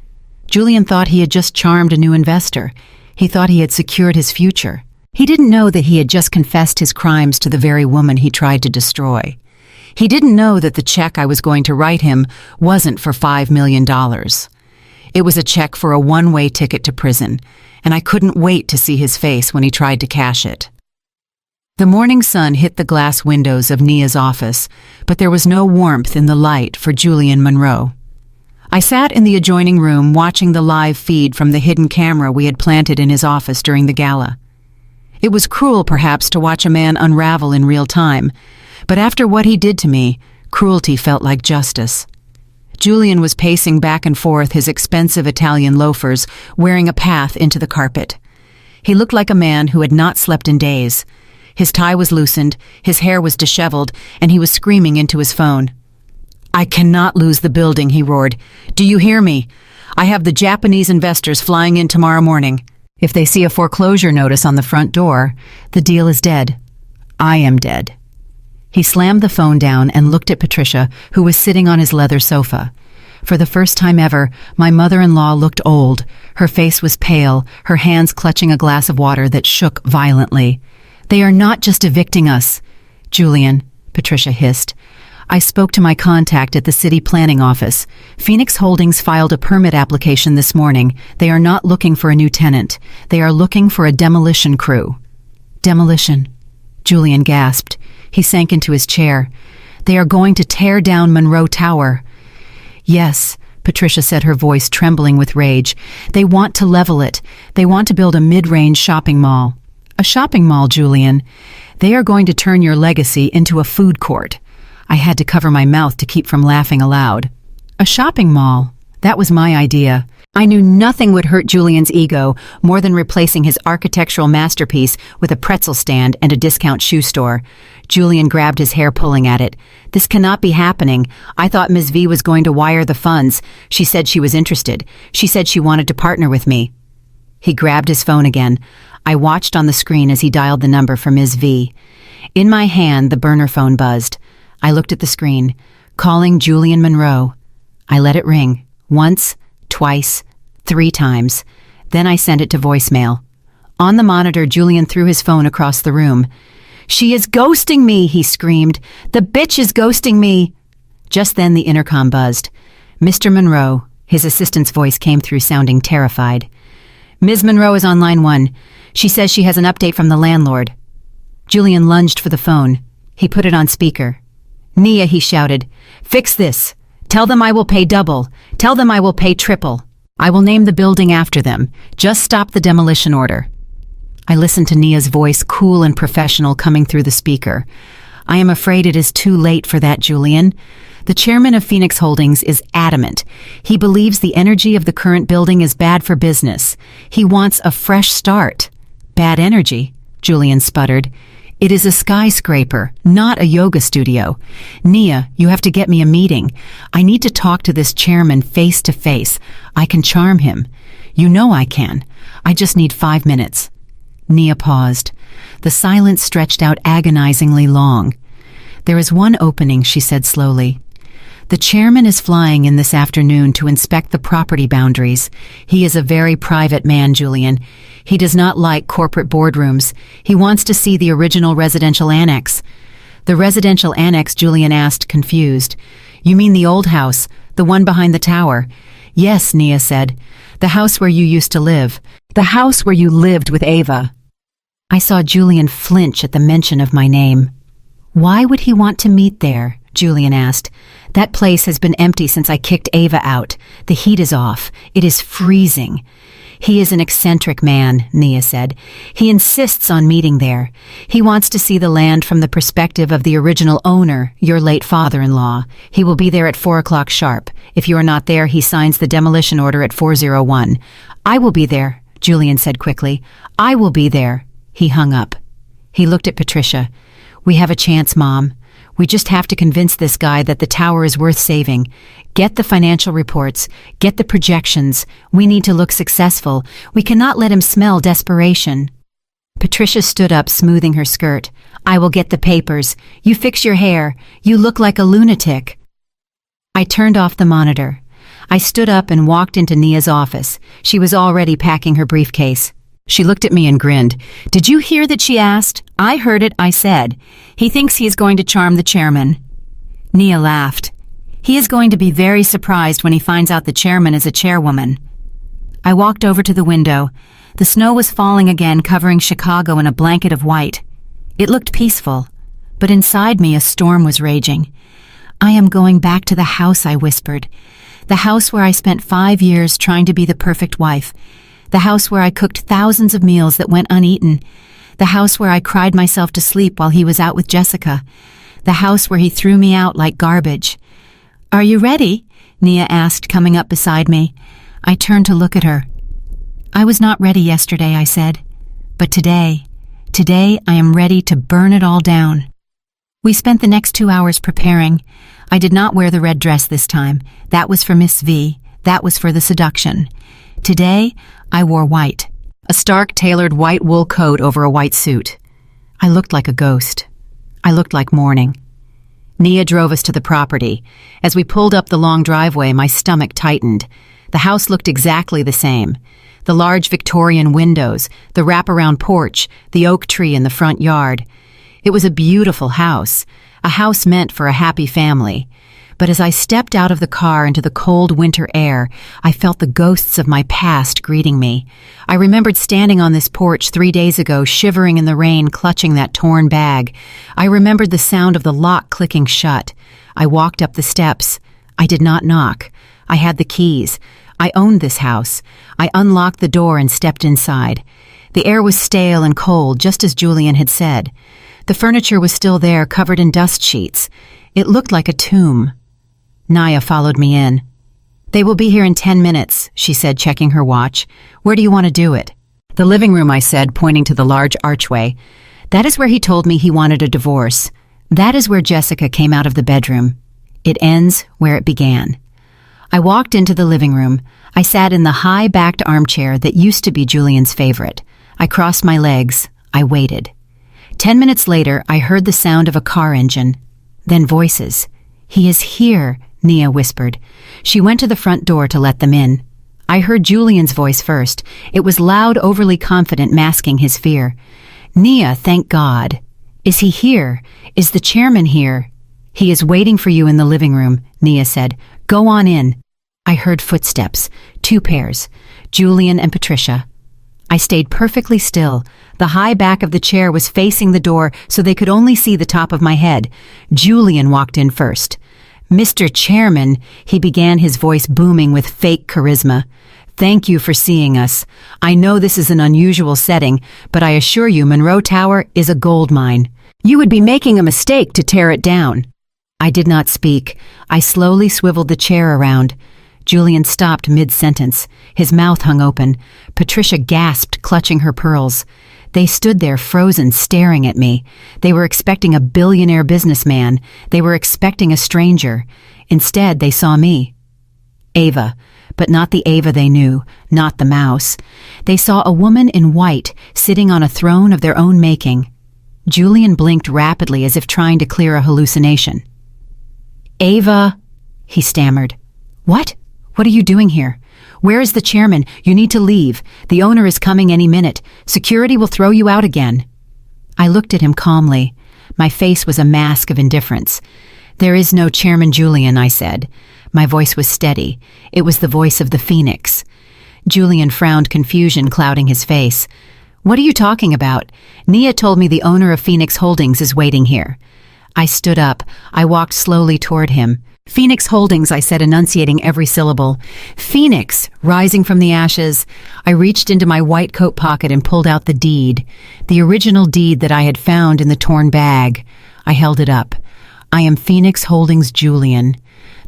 Julian thought he had just charmed a new investor. He thought he had secured his future. He didn't know that he had just confessed his crimes to the very woman he tried to destroy. He didn't know that the check I was going to write him wasn't for $5 million. It was a check for a one-way ticket to prison, and I couldn't wait to see his face when he tried to cash it. The morning sun hit the glass windows of Nia's office, but there was no warmth in the light for Julian Monroe. I sat in the adjoining room watching the live feed from the hidden camera we had planted in his office during the gala. It was cruel, perhaps, to watch a man unravel in real time, but after what he did to me, cruelty felt like justice. Julian was pacing back and forth his expensive Italian loafers, wearing a path into the carpet. He looked like a man who had not slept in days. His tie was loosened, his hair was disheveled, and he was screaming into his phone. "I cannot lose the building," he roared. "Do you hear me? I have the Japanese investors flying in tomorrow morning. If they see a foreclosure notice on the front door, the deal is dead. I am dead." He slammed the phone down and looked at Patricia, who was sitting on his leather sofa. For the first time ever, my mother-in-law looked old. Her face was pale, her hands clutching a glass of water that shook violently. "They are not just evicting us." "Julian," Patricia hissed. "I spoke to my contact at the city planning office. Phoenix Holdings filed a permit application this morning. They are not looking for a new tenant. They are looking for a demolition crew." "Demolition?" Julian gasped. He sank into his chair. "They are going to tear down Monroe Tower." "Yes," Patricia said, her voice trembling with rage. "They want to level it. They want to build a mid-range shopping mall." "A shopping mall, Julian. They are going to turn your legacy into a food court." I had to cover my mouth to keep from laughing aloud. "A shopping mall. That was my idea." I knew nothing would hurt Julian's ego more than replacing his architectural masterpiece with a pretzel stand and a discount shoe store. Julian grabbed his hair, pulling at it. "This cannot be happening. I thought Ms. V was going to wire the funds. She said she was interested. She said she wanted to partner with me." He grabbed his phone again. I watched on the screen as he dialed the number for Ms. V. In my hand, the burner phone buzzed. I looked at the screen. Calling Julian Monroe. I let it ring. Once, twice, 3 times. Then I sent it to voicemail. On the monitor, Julian threw his phone across the room. "She is ghosting me," he screamed. "The bitch is ghosting me." Just then the intercom buzzed. "Mr. Monroe," his assistant's voice came through, sounding terrified. "Ms. Monroe is on line 1. She says she has an update from the landlord." Julian lunged for the phone. He put it on speaker. "Nia," he shouted, "fix this. Tell them I will pay double. Tell them I will pay triple. I will name the building after them. Just stop the demolition order." I listened to Nia's voice, cool and professional, coming through the speaker. "I am afraid it is too late for that, Julian. The chairman of Phoenix Holdings is adamant. He believes the energy of the current building is bad for business. He wants a fresh start." "Bad energy?" Julian sputtered. "It is a skyscraper, not a yoga studio. Nia, you have to get me a meeting. I need to talk to this chairman face to face. I can charm him. You know I can. I just need 5 minutes." Nia paused. The silence stretched out agonizingly long. "There is one opening," she said slowly. "The chairman is flying in this afternoon to inspect the property boundaries. He is a very private man, Julian. He does not like corporate boardrooms. He wants to see the original residential annex." "The residential annex?" Julian asked, confused. "You mean the old house, the one behind the tower?" "Yes," Nia said. "The house where you used to live. The house where you lived with Ava." I saw Julian flinch at the mention of my name. "Why would he want to meet there?" Julian asked. "That place has been empty since I kicked Ava out. The heat is off. It is freezing." "He is an eccentric man," Nia said. "He insists on meeting there. He wants to see the land from the perspective of the original owner, your late father-in-law. He will be there at 4 o'clock sharp. If you are not there, he signs the demolition order at 4:01. "I will be there," Julian said quickly. "I will be there." He hung up. He looked at Patricia. "We have a chance, Mom. We just have to convince this guy that the tower is worth saving. Get the financial reports. Get the projections. We need to look successful. We cannot let him smell desperation." Patricia stood up, smoothing her skirt. "I will get the papers. You fix your hair. You look like a lunatic." I turned off the monitor. I stood up and walked into Nia's office. She was already packing her briefcase. She looked at me and grinned. "Did you hear that?" she asked. "I heard it," I said. "He thinks he is going to charm the chairman." Nia laughed. "He is going to be very surprised when he finds out the chairman is a chairwoman." I walked over to the window. The snow was falling again, covering Chicago in a blanket of white. It looked peaceful, but inside me a storm was raging. "I am going back to the house," I whispered. "The house where I spent 5 years trying to be the perfect wife. The house where I cooked thousands of meals that went uneaten. The house where I cried myself to sleep while he was out with Jessica. The house where he threw me out like garbage." "Are you ready?" Nia asked, coming up beside me. I turned to look at her. "I was not ready yesterday," I said. "But today I am ready to burn it all down." We spent the next 2 hours preparing. I did not wear the red dress this time. That was for Miss V. That was for the seduction. Today, I wore white. A stark, tailored white wool coat over a white suit. I looked like a ghost. I looked like mourning. Nia drove us to the property. As we pulled up the long driveway, my stomach tightened. The house looked exactly the same. The large Victorian windows, the wraparound porch, the oak tree in the front yard. It was a beautiful house, a house meant for a happy family. But as I stepped out of the car into the cold winter air, I felt the ghosts of my past greeting me. I remembered standing on this porch 3 days ago, shivering in the rain, clutching that torn bag. I remembered the sound of the lock clicking shut. I walked up the steps. I did not knock. I had the keys. I owned this house. I unlocked the door and stepped inside. The air was stale and cold, just as Julian had said. The furniture was still there, covered in dust sheets. It looked like a tomb. Nia followed me in. "They will be here in 10 minutes, she said, checking her watch. "Where do you want to do it?" "The living room," I said, pointing to the large archway. "That is where he told me he wanted a divorce. That is where Jessica came out of the bedroom. It ends where it began." I walked into the living room. I sat in the high-backed armchair that used to be Julian's favorite. I crossed my legs. I waited. 10 minutes later, I heard the sound of a car engine. Then voices. "He is here," Nia whispered. She went to the front door to let them in. I heard Julian's voice first. It was loud, overly confident, masking his fear. "Nia, thank God." "Is he here? Is the chairman here?" "He is waiting for you in the living room," Nia said. "Go on in." I heard footsteps, 2 pairs, Julian and Patricia. I stayed perfectly still. The high back of the chair was facing the door so they could only see the top of my head. Julian walked in first. "Mr. Chairman," he began, his voice booming with fake charisma. "Thank you for seeing us. I know this is an unusual setting, but I assure you Monroe Tower is a gold mine. You would be making a mistake to tear it down." I did not speak. I slowly swiveled the chair around. Julian stopped mid-sentence. His mouth hung open. Patricia gasped, clutching her pearls. They stood there frozen, staring at me. They were expecting a billionaire businessman. They were expecting a stranger. Instead, they saw me. Ava, but not the Ava they knew, not the mouse. They saw a woman in white, sitting on a throne of their own making. Julian blinked rapidly as if trying to clear a hallucination. "Ava," he stammered. "What? What are you doing here? Where is the chairman? You need to leave. The owner is coming any minute. Security will throw you out again." I looked at him calmly. My face was a mask of indifference. "There is no Chairman Julian," I said. My voice was steady. It was the voice of the Phoenix. Julian frowned, confusion clouding his face. "What are you talking about? Nia told me the owner of Phoenix Holdings is waiting here." I stood up. I walked slowly toward him. "Phoenix Holdings," I said, enunciating every syllable. "Phoenix," rising from the ashes. I reached into my white coat pocket and pulled out the deed, the original deed that I had found in the torn bag. I held it up. "I am Phoenix Holdings Julian."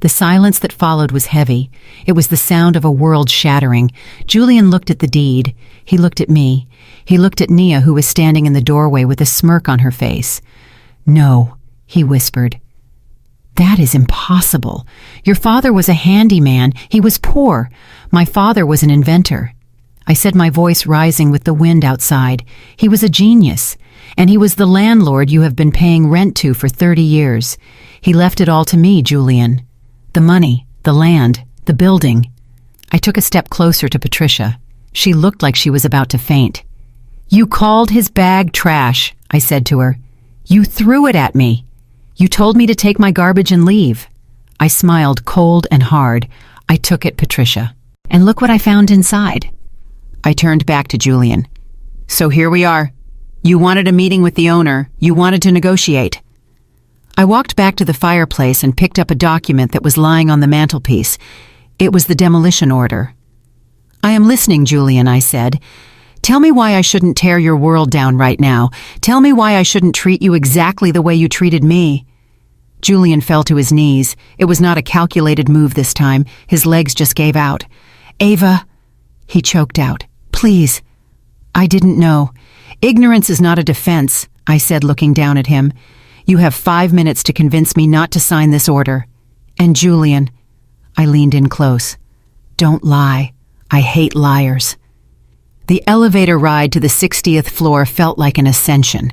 The silence that followed was heavy. It was the sound of a world shattering. Julian looked at the deed. He looked at me. He looked at Nia, who was standing in the doorway with a smirk on her face. "No," he whispered. That is impossible. Your father was a handyman. He was poor. My father was an inventor. I said, my voice rising with the wind outside. He was a genius, and he was the landlord you have been paying rent to for 30 years. He left it all to me, Julian. The money, the land, the building. I took a step closer to Patricia. She looked like she was about to faint. You called his bag trash, I said to her. You threw it at me. You told me to take my garbage and leave. I smiled cold and hard. I took it, Patricia. And look what I found inside. I turned back to Julian. So here we are. You wanted a meeting with the owner. You wanted to negotiate. I walked back to the fireplace and picked up a document that was lying on the mantelpiece. It was the demolition order. I am listening, Julian, I said. Tell me why I shouldn't tear your world down right now. Tell me why I shouldn't treat you exactly the way you treated me. Julian fell to his knees. It was not a calculated move this time. His legs just gave out. Ava, he choked out. Please. I didn't know. Ignorance is not a defense, I said, looking down at him. You have 5 minutes to convince me not to sign this order. And Julian, I leaned in close. Don't lie. I hate liars. The elevator ride to the 60th floor felt like an ascension.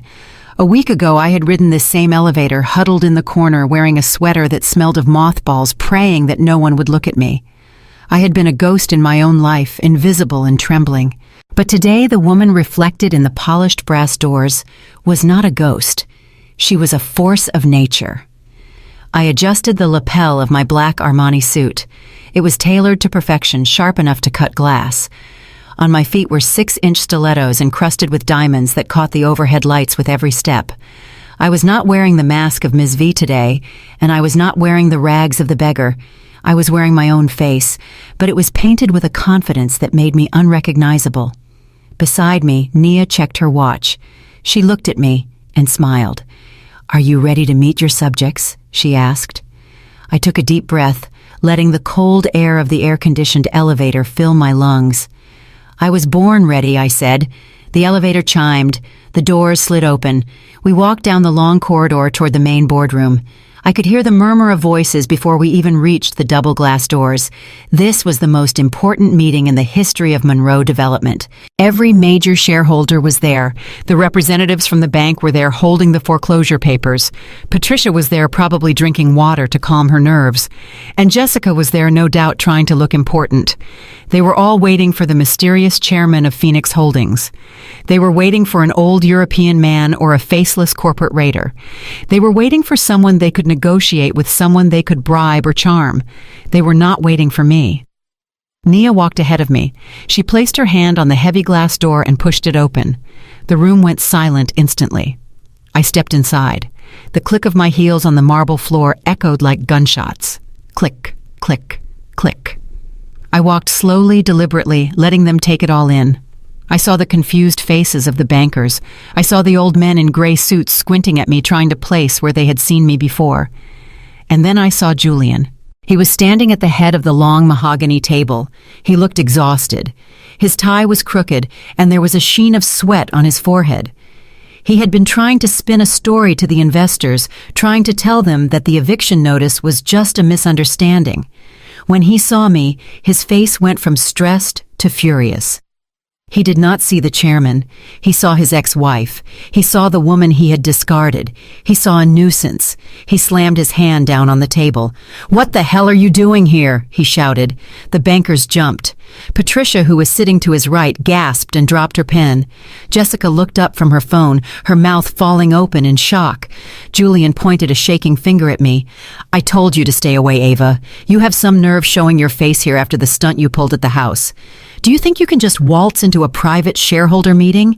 A week ago, I had ridden this same elevator, huddled in the corner, wearing a sweater that smelled of mothballs, praying that no one would look at me. I had been a ghost in my own life, invisible and trembling. But today, the woman reflected in the polished brass doors was not a ghost. She was a force of nature. I adjusted the lapel of my black Armani suit. It was tailored to perfection, sharp enough to cut glass. On my feet were 6-inch stilettos encrusted with diamonds that caught the overhead lights with every step. I was not wearing the mask of Ms. V today, and I was not wearing the rags of the beggar. I was wearing my own face, but it was painted with a confidence that made me unrecognizable. Beside me, Nia checked her watch. She looked at me and smiled. Are you ready to meet your subjects? She asked. I took a deep breath, letting the cold air of the air-conditioned elevator fill my lungs. I was born ready, I said. The elevator chimed. The doors slid open. We walked down the long corridor toward the main boardroom. I could hear the murmur of voices before we even reached the double glass doors. This was the most important meeting in the history of Monroe Development. Every major shareholder was there. The representatives from the bank were there holding the foreclosure papers. Patricia was there probably drinking water to calm her nerves. And Jessica was there no doubt trying to look important. They were all waiting for the mysterious chairman of Phoenix Holdings. They were waiting for an old European man or a faceless corporate raider. They were waiting for someone they could negotiate with, someone they could bribe or charm. They were not waiting for me. Nia walked ahead of me. She placed her hand on the heavy glass door and pushed it open. The room went silent instantly. I stepped inside. The click of my heels on the marble floor echoed like gunshots. Click, click, click. I walked slowly, deliberately, letting them take it all in. I saw the confused faces of the bankers. I saw the old men in gray suits squinting at me, trying to place where they had seen me before. And then I saw Julian. He was standing at the head of the long mahogany table. He looked exhausted. His tie was crooked, and there was a sheen of sweat on his forehead. He had been trying to spin a story to the investors, trying to tell them that the eviction notice was just a misunderstanding. When he saw me, his face went from stressed to furious. He did not see the chairman. He saw his ex-wife. He saw the woman he had discarded. He saw a nuisance. He slammed his hand down on the table. "What the hell are you doing here?" he shouted. The bankers jumped. Patricia, who was sitting to his right, gasped and dropped her pen. Jessica looked up from her phone, her mouth falling open in shock. Julian pointed a shaking finger at me. "I told you to stay away, Ava. You have some nerve showing your face here after the stunt you pulled at the house. Do you think you can just waltz into a private shareholder meeting?"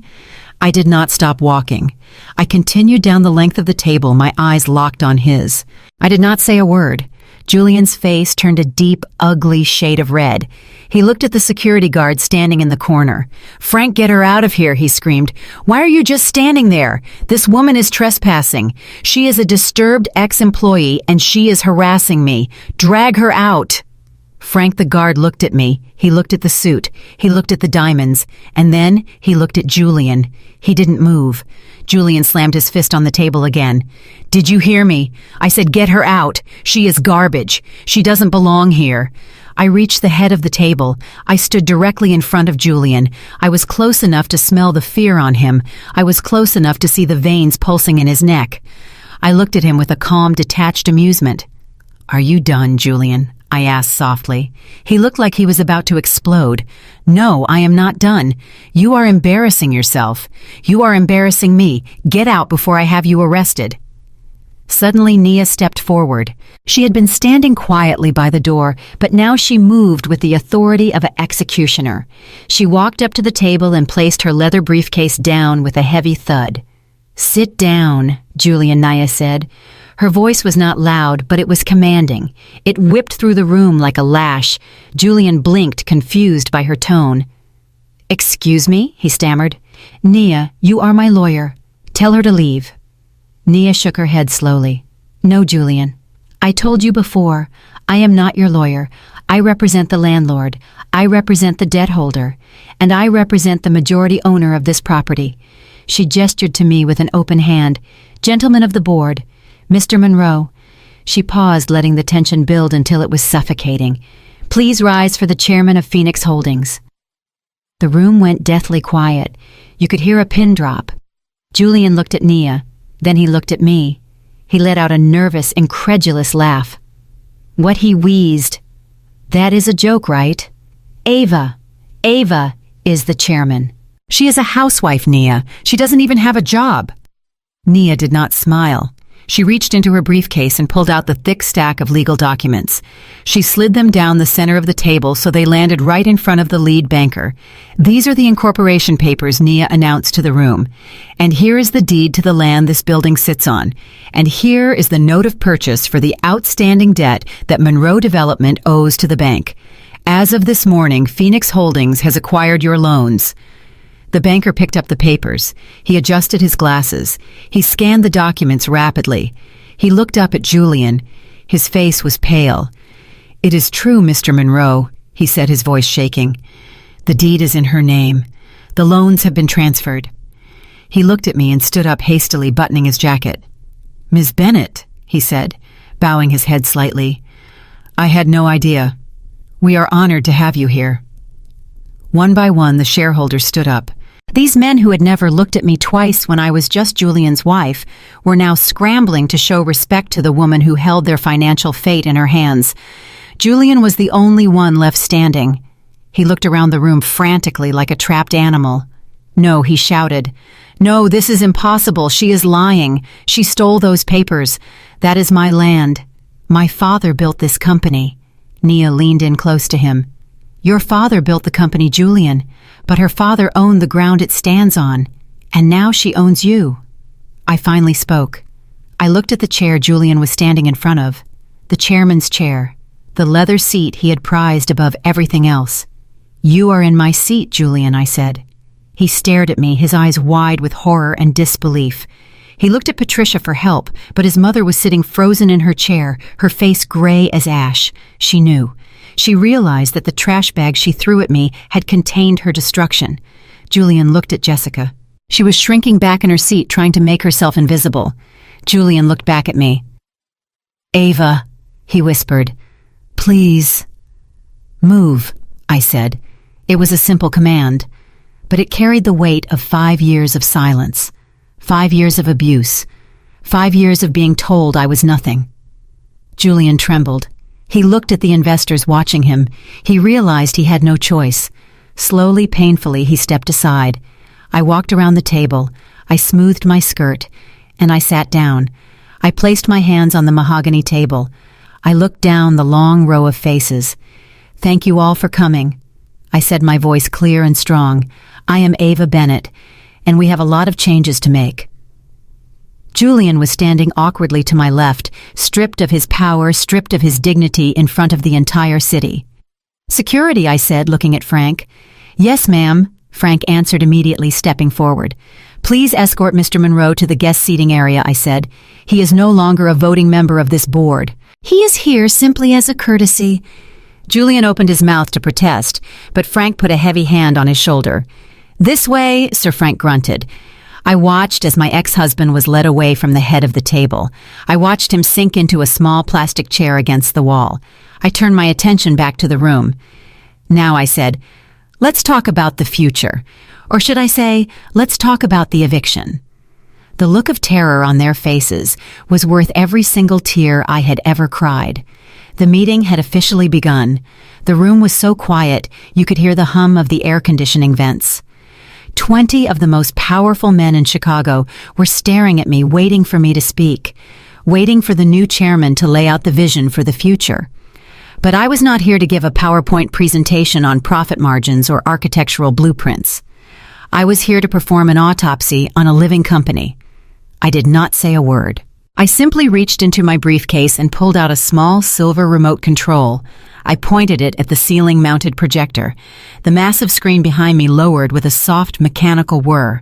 I did not stop walking. I continued down the length of the table, my eyes locked on his. I did not say a word. Julian's face turned a deep, ugly shade of red. He looked at the security guard standing in the corner. "Frank, get her out of here," he screamed. "Why are you just standing there? This woman is trespassing. She is a disturbed ex-employee and she is harassing me. Drag her out." Frank the guard looked at me. He looked at the suit. He looked at the diamonds. And then he looked at Julian. He didn't move. Julian slammed his fist on the table again. "Did you hear me? I said get her out. She is garbage. She doesn't belong here." I reached the head of the table. I stood directly in front of Julian. I was close enough to smell the fear on him. I was close enough to see the veins pulsing in his neck. I looked at him with a calm, detached amusement. "Are you done, Julian?" I asked softly. He looked like he was about to explode. "No, I am not done. You are embarrassing yourself. You are embarrassing me. Get out before I have you arrested." Suddenly, Nia stepped forward. She had been standing quietly by the door, but now she moved with the authority of an executioner. She walked up to the table and placed her leather briefcase down with a heavy thud. "Sit down," Julian Nia said. Her voice was not loud, but it was commanding. It whipped through the room like a lash. Julian blinked, confused by her tone. "Excuse me?" he stammered. "Nia, you are my lawyer. Tell her to leave." Nia shook her head slowly. "No, Julian. I told you before, I am not your lawyer. I represent the landlord. I represent the debt holder. And I represent the majority owner of this property." She gestured to me with an open hand. "Gentlemen of the board, Mr. Monroe." She paused, letting the tension build until it was suffocating. "Please rise for the chairman of Phoenix Holdings." The room went deathly quiet. You could hear a pin drop. Julian looked at Nia. Then he looked at me. He let out a nervous, incredulous laugh. What he wheezed. "That is a joke, right? Ava is the chairman. She is a housewife, Nia. She doesn't even have a job." Nia did not smile. She reached into her briefcase and pulled out the thick stack of legal documents. She slid them down the center of the table so they landed right in front of the lead banker. "These are the incorporation papers," Nia announced to the room. "And here is the deed to the land this building sits on. And here is the note of purchase for the outstanding debt that Monroe Development owes to the bank. As of this morning, Phoenix Holdings has acquired your loans." The banker picked up the papers. He adjusted his glasses. He scanned the documents rapidly. He looked up at Julian. His face was pale. "It is true, Mr. Monroe," he said, his voice shaking. "The deed is in her name. The loans have been transferred." He looked at me and stood up hastily, buttoning his jacket. "Ms. Bennett," he said, bowing his head slightly. "I had no idea. We are honored to have you here." One by one, the shareholders stood up. These men who had never looked at me twice when I was just Julian's wife were now scrambling to show respect to the woman who held their financial fate in her hands. Julian was the only one left standing. He looked around the room frantically like a trapped animal. "No," he shouted. "No, this is impossible. She is lying. She stole those papers. That is my land. My father built this company." Nia leaned in close to him. "Your father built the company, Julian, but her father owned the ground it stands on, and now she owns you." I finally spoke. I looked at the chair Julian was standing in front of, the chairman's chair, the leather seat he had prized above everything else. "You are in my seat, Julian," I said. He stared at me, his eyes wide with horror and disbelief. He looked at Patricia for help, but his mother was sitting frozen in her chair, her face gray as ash. She knew. She realized that the trash bag she threw at me had contained her destruction. Julian looked at Jessica. She was shrinking back in her seat, trying to make herself invisible. Julian looked back at me. "Ava," he whispered, "please." "Move," I said. It was a simple command, but it carried the weight of 5 years of silence, 5 years of abuse, 5 years of being told I was nothing. Julian trembled. He looked at the investors watching him. He realized he had no choice. Slowly, painfully, he stepped aside. I walked around the table. I smoothed my skirt, and I sat down. I placed my hands on the mahogany table. I looked down the long row of faces. "Thank you all for coming," I said, my voice clear and strong. "I am Ava Bennett, and we have a lot of changes to make." Julian was standing awkwardly to my left, stripped of his power, stripped of his dignity in front of the entire city. "Security," I said, looking at Frank. "Yes, ma'am," Frank answered immediately, stepping forward. "Please escort Mr. Monroe to the guest seating area," I said. "He is no longer a voting member of this board. He is here simply as a courtesy." Julian opened his mouth to protest, but Frank put a heavy hand on his shoulder. "This way," Sir Frank grunted. I watched as my ex-husband was led away from the head of the table. I watched him sink into a small plastic chair against the wall. I turned my attention back to the room. "Now," I said, "let's talk about the future. Or should I say, let's talk about the eviction." The look of terror on their faces was worth every single tear I had ever cried. The meeting had officially begun. The room was so quiet you could hear the hum of the air conditioning vents. 20 of the most powerful men in Chicago were staring at me, waiting for me to speak, waiting for the new chairman to lay out the vision for the future. But I was not here to give a PowerPoint presentation on profit margins or architectural blueprints. I was here to perform an autopsy on a living company. I did not say a word. I simply reached into my briefcase and pulled out a small silver remote control. I pointed it at the ceiling-mounted projector. The massive screen behind me lowered with a soft mechanical whir.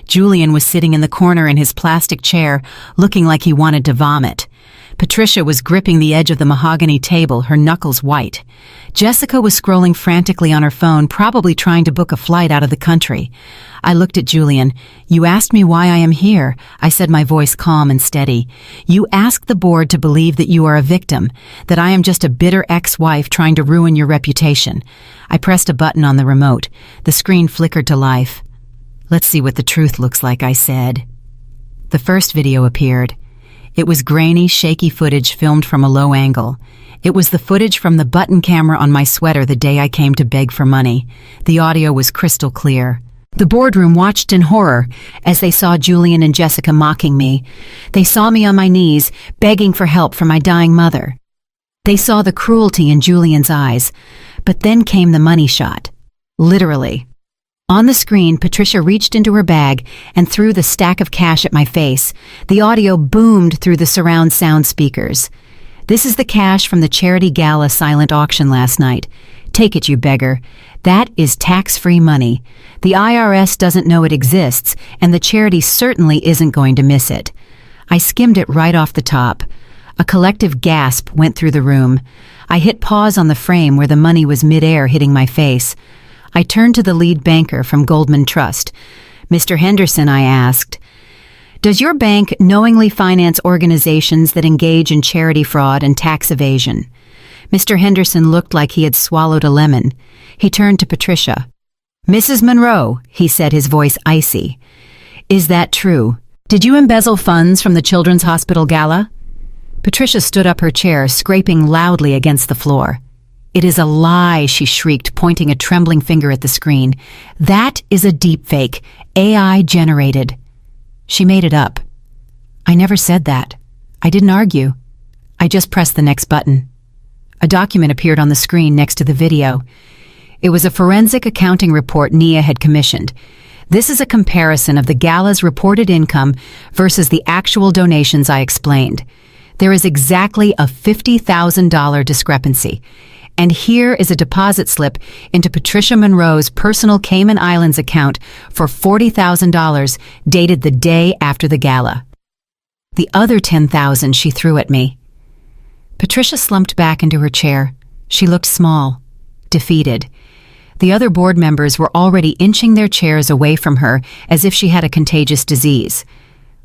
Julian was sitting in the corner in his plastic chair, looking like he wanted to vomit. Patricia was gripping the edge of the mahogany table, her knuckles white. Jessica was scrolling frantically on her phone, probably trying to book a flight out of the country. I looked at Julian. "You asked me why I am here," I said, my voice calm and steady. "You asked the board to believe that you are a victim, that I am just a bitter ex-wife trying to ruin your reputation." I pressed a button on the remote. The screen flickered to life. "Let's see what the truth looks like," I said. The first video appeared. It was grainy, shaky footage filmed from a low angle. It was the footage from the button camera on my sweater the day I came to beg for money. The audio was crystal clear. The boardroom watched in horror as they saw Julian and Jessica mocking me. They saw me on my knees, begging for help from my dying mother. They saw the cruelty in Julian's eyes. But then came the money shot. Literally. On the screen, Patricia reached into her bag and threw the stack of cash at my face. The audio boomed through the surround sound speakers. "This is the cash from the charity gala silent auction last night. Take it, you beggar. That is tax-free money. The IRS doesn't know it exists, and the charity certainly isn't going to miss it." I skimmed it right off the top. A collective gasp went through the room. I hit pause on the frame where the money was midair, hitting my face. I turned to the lead banker from Goldman Trust. "Mr. Henderson," I asked, "does your bank knowingly finance organizations that engage in charity fraud and tax evasion?" Mr. Henderson looked like he had swallowed a lemon. He turned to Patricia. "Mrs. Monroe," he said, his voice icy, "is that true? Did you embezzle funds from the Children's Hospital Gala?" Patricia stood up her chair, scraping loudly against the floor. "It is a lie," she shrieked, pointing a trembling finger at the screen. "That is a deepfake, AI generated." She made it up. "I never said that. I didn't argue. I just pressed the next button." A document appeared on the screen next to the video. It was a forensic accounting report Nia had commissioned. "This is a comparison of the gala's reported income versus the actual donations," I explained. "There is exactly a $50,000 discrepancy. And here is a deposit slip into Patricia Monroe's personal Cayman Islands account for $40,000 dated the day after the gala. The other $10,000 she threw at me." Patricia slumped back into her chair. She looked small, defeated. The other board members were already inching their chairs away from her as if she had a contagious disease.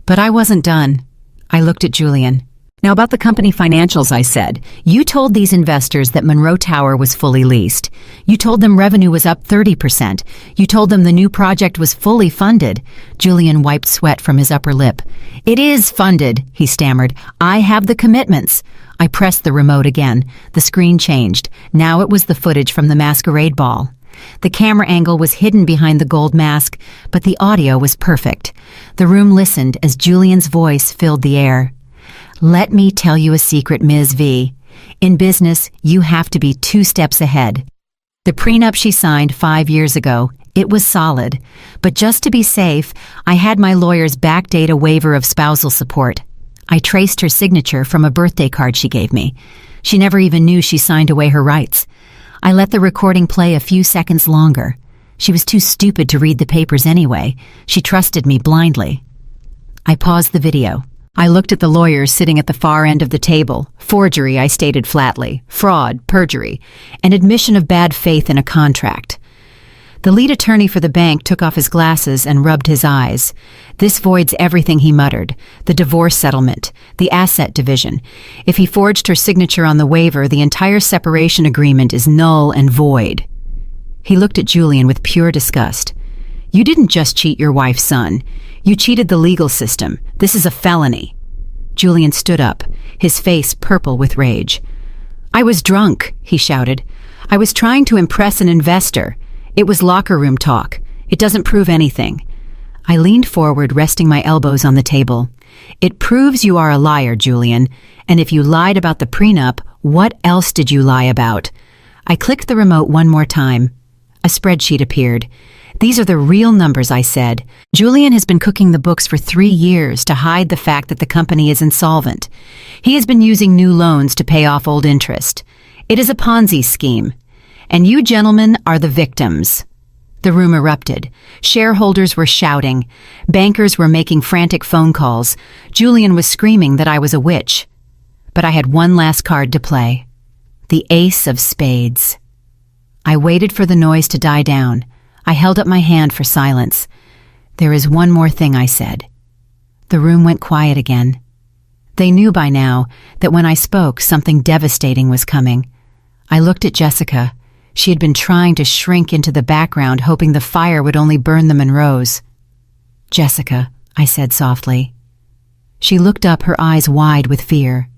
But I wasn't done. I looked at Julian. "Now about the company financials," I said. "You told these investors that Monroe Tower was fully leased. You told them revenue was up 30%. You told them the new project was fully funded." Julian wiped sweat from his upper lip. "It is funded," he stammered. "I have the commitments." I pressed the remote again. The screen changed. Now it was the footage from the masquerade ball. The camera angle was hidden behind the gold mask, but the audio was perfect. The room listened as Julian's voice filled the air. "Let me tell you a secret, Ms. V. In business, you have to be 2 steps ahead. The prenup she signed 5 years ago, it was solid. But just to be safe, I had my lawyers backdate a waiver of spousal support. I traced her signature from a birthday card she gave me. She never even knew she signed away her rights. I let the recording play a few seconds longer. She was too stupid to read the papers anyway. She trusted me blindly." I paused the video. I looked at the lawyers sitting at the far end of the table. Forgery, I stated flatly. Fraud, perjury, and admission of bad faith in a contract. The lead attorney for the bank took off his glasses and rubbed his eyes. This voids everything, he muttered. The divorce settlement, the asset division. If he forged her signature on the waiver, the entire separation agreement is null and void. He looked at Julian with pure disgust. You didn't just cheat your wife's son. You cheated the legal system. This is a felony. Julian stood up, his face purple with rage. I was drunk, he shouted. I was trying to impress an investor. It was locker room talk. It doesn't prove anything. I leaned forward, resting my elbows on the table. It proves you are a liar, Julian. And if you lied about the prenup, what else did you lie about? I clicked the remote one more time. A spreadsheet appeared. These are the real numbers, I said. Julian has been cooking the books for 3 years to hide the fact that the company is insolvent. He has been using new loans to pay off old interest. It is a Ponzi scheme. And you gentlemen are the victims. The room erupted. Shareholders were shouting. Bankers were making frantic phone calls. Julian was screaming that I was a witch. But I had one last card to play. The ace of spades. I waited for the noise to die down. I held up my hand for silence. There is one more thing, I said. The room went quiet again. They knew by now that when I spoke, something devastating was coming. I looked at Jessica. She had been trying to shrink into the background, hoping the fire would only burn the Monroes. Jessica, I said softly. She looked up, her eyes wide with fear.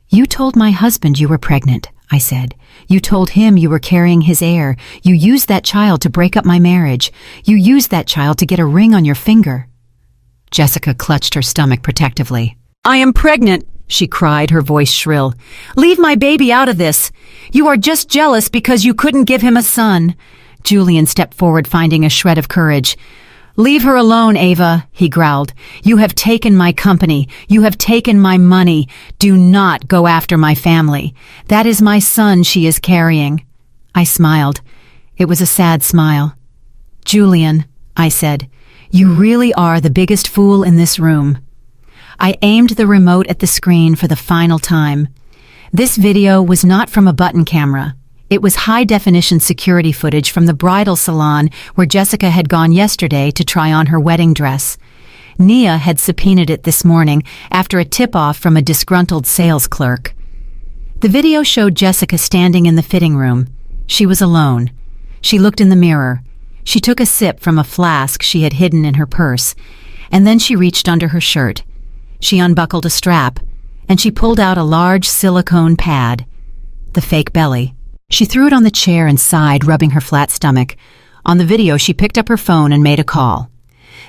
You told my husband you were pregnant, I said. You told him you were carrying his heir. You used that child to break up my marriage. You used that child to get a ring on your finger. Jessica clutched her stomach protectively. I am pregnant, she cried, her voice shrill. Leave my baby out of this. You are just jealous because you couldn't give him a son. Julian stepped forward, finding a shred of courage. Leave her alone, Ava, he growled. You have taken my company. You have taken my money. Do not go after my family. That is my son she is carrying. I smiled. It was a sad smile. Julian, I said, you really are the biggest fool in this room. I aimed the remote at the screen for the final time. This video was not from a button camera. It was high-definition security footage from the bridal salon where Jessica had gone yesterday to try on her wedding dress. Nia had subpoenaed it this morning after a tip-off from a disgruntled sales clerk. The video showed Jessica standing in the fitting room. She was alone. She looked in the mirror. She took a sip from a flask she had hidden in her purse, and then she reached under her shirt. She unbuckled a strap, and she pulled out a large silicone pad, the fake belly. She threw it on the chair and sighed, rubbing her flat stomach. On the video, she picked up her phone and made a call.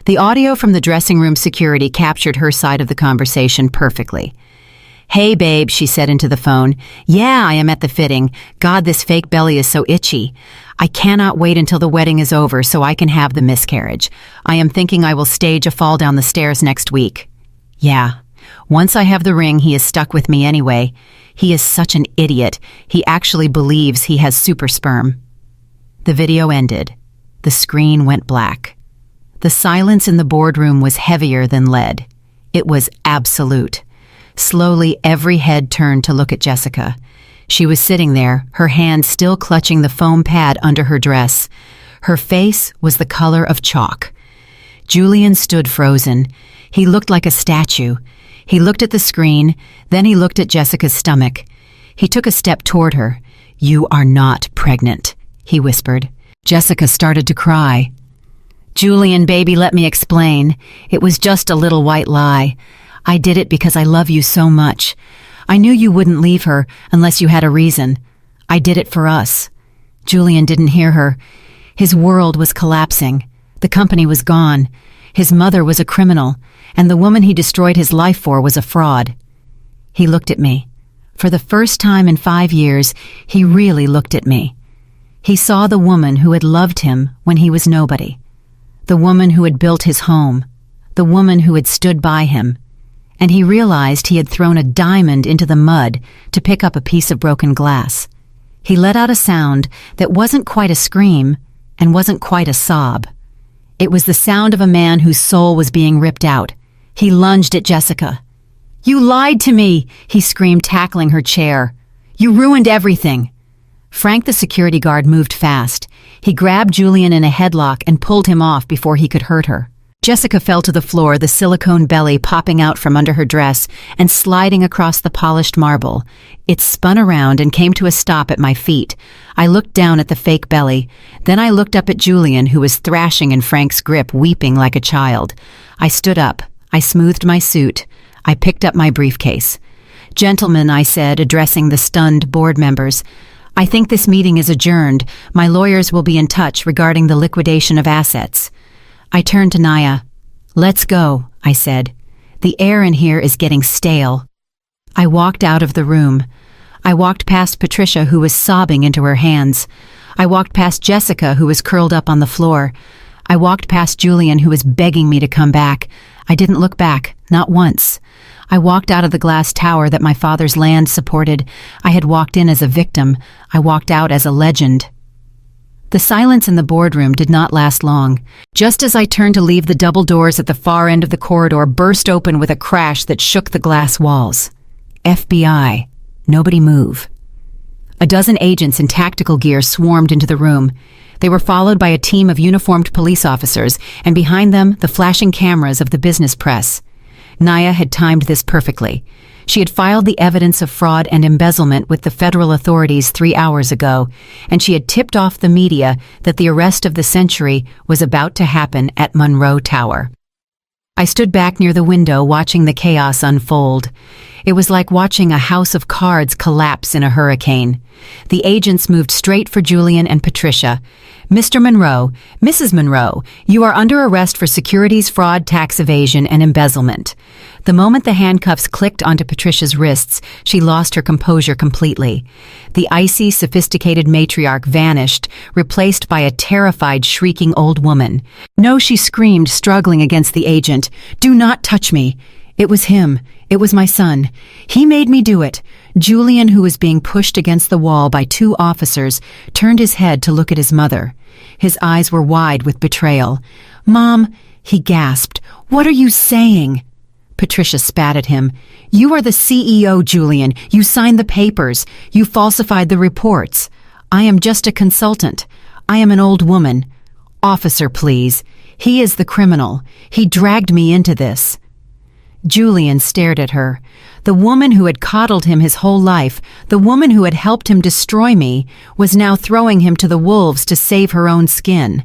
The audio from the dressing room security captured her side of the conversation perfectly. Hey, babe, she said into the phone. Yeah, I am at the fitting. God, this fake belly is so itchy. I cannot wait until the wedding is over so I can have the miscarriage. I am thinking I will stage a fall down the stairs next week. Yeah. Once I have the ring, he is stuck with me anyway. He is such an idiot. He actually believes he has super sperm. The video ended. The screen went black. The silence in the boardroom was heavier than lead. It was absolute. Slowly, every head turned to look at Jessica. She was sitting there, her hand still clutching the foam pad under her dress. Her face was the color of chalk. Julian stood frozen. He looked like a statue. He looked at the screen, then he looked at Jessica's stomach. He took a step toward her. You are not pregnant, he whispered. Jessica started to cry. Julian, baby, let me explain. It was just a little white lie. I did it because I love you so much. I knew you wouldn't leave her unless you had a reason. I did it for us. Julian didn't hear her. His world was collapsing. The company was gone. His mother was a criminal, and the woman he destroyed his life for was a fraud. He looked at me. For the first time in 5 years, he really looked at me. He saw the woman who had loved him when he was nobody. The woman who had built his home. The woman who had stood by him. And he realized he had thrown a diamond into the mud to pick up a piece of broken glass. He let out a sound that wasn't quite a scream and wasn't quite a sob. It was the sound of a man whose soul was being ripped out, He lunged at Jessica. "You lied to me," he screamed, tackling her chair. "You ruined everything." Frank, the security guard, moved fast. He grabbed Julian in a headlock and pulled him off before he could hurt her. Jessica fell to the floor, the silicone belly popping out from under her dress and sliding across the polished marble. It spun around and came to a stop at my feet. I looked down at the fake belly. Then I looked up at Julian, who was thrashing in Frank's grip, weeping like a child. I stood up. I smoothed my suit. I picked up my briefcase. "Gentlemen," I said, addressing the stunned board members, "I think this meeting is adjourned. My lawyers will be in touch regarding the liquidation of assets." I turned to Naya. "Let's go," I said. "The air in here is getting stale." I walked out of the room. I walked past Patricia, who was sobbing into her hands. I walked past Jessica, who was curled up on the floor. I walked past Julian, who was begging me to come back. I didn't look back, not once. I walked out of the glass tower that my father's land supported. I had walked in as a victim. I walked out as a legend. The silence in the boardroom did not last long. Just as I turned to leave, the double doors at the far end of the corridor burst open with a crash that shook the glass walls. FBI. Nobody move. A dozen agents in tactical gear swarmed into the room. They were followed by a team of uniformed police officers, and behind them, the flashing cameras of the business press. Naya had timed this perfectly. She had filed the evidence of fraud and embezzlement with the federal authorities 3 hours ago, and she had tipped off the media that the arrest of the century was about to happen at Monroe Tower. I stood back near the window watching the chaos unfold. It was like watching a house of cards collapse in a hurricane. The agents moved straight for Julian and Patricia. "Mr. Monroe, Mrs. Monroe, you are under arrest for securities fraud, tax evasion, and embezzlement." The moment the handcuffs clicked onto Patricia's wrists, she lost her composure completely. The icy, sophisticated matriarch vanished, replaced by a terrified, shrieking old woman. "No," she screamed, struggling against the agent. "Do not touch me. It was him. It was my son. He made me do it." Julian, who was being pushed against the wall by 2 officers, turned his head to look at his mother. His eyes were wide with betrayal. "Mom," he gasped, "what are you saying?" Patricia spat at him. "You are the CEO, Julian. You signed the papers. You falsified the reports. I am just a consultant. I am an old woman. Officer, please. He is the criminal. He dragged me into this." Julian stared at her. The woman who had coddled him his whole life, the woman who had helped him destroy me, was now throwing him to the wolves to save her own skin.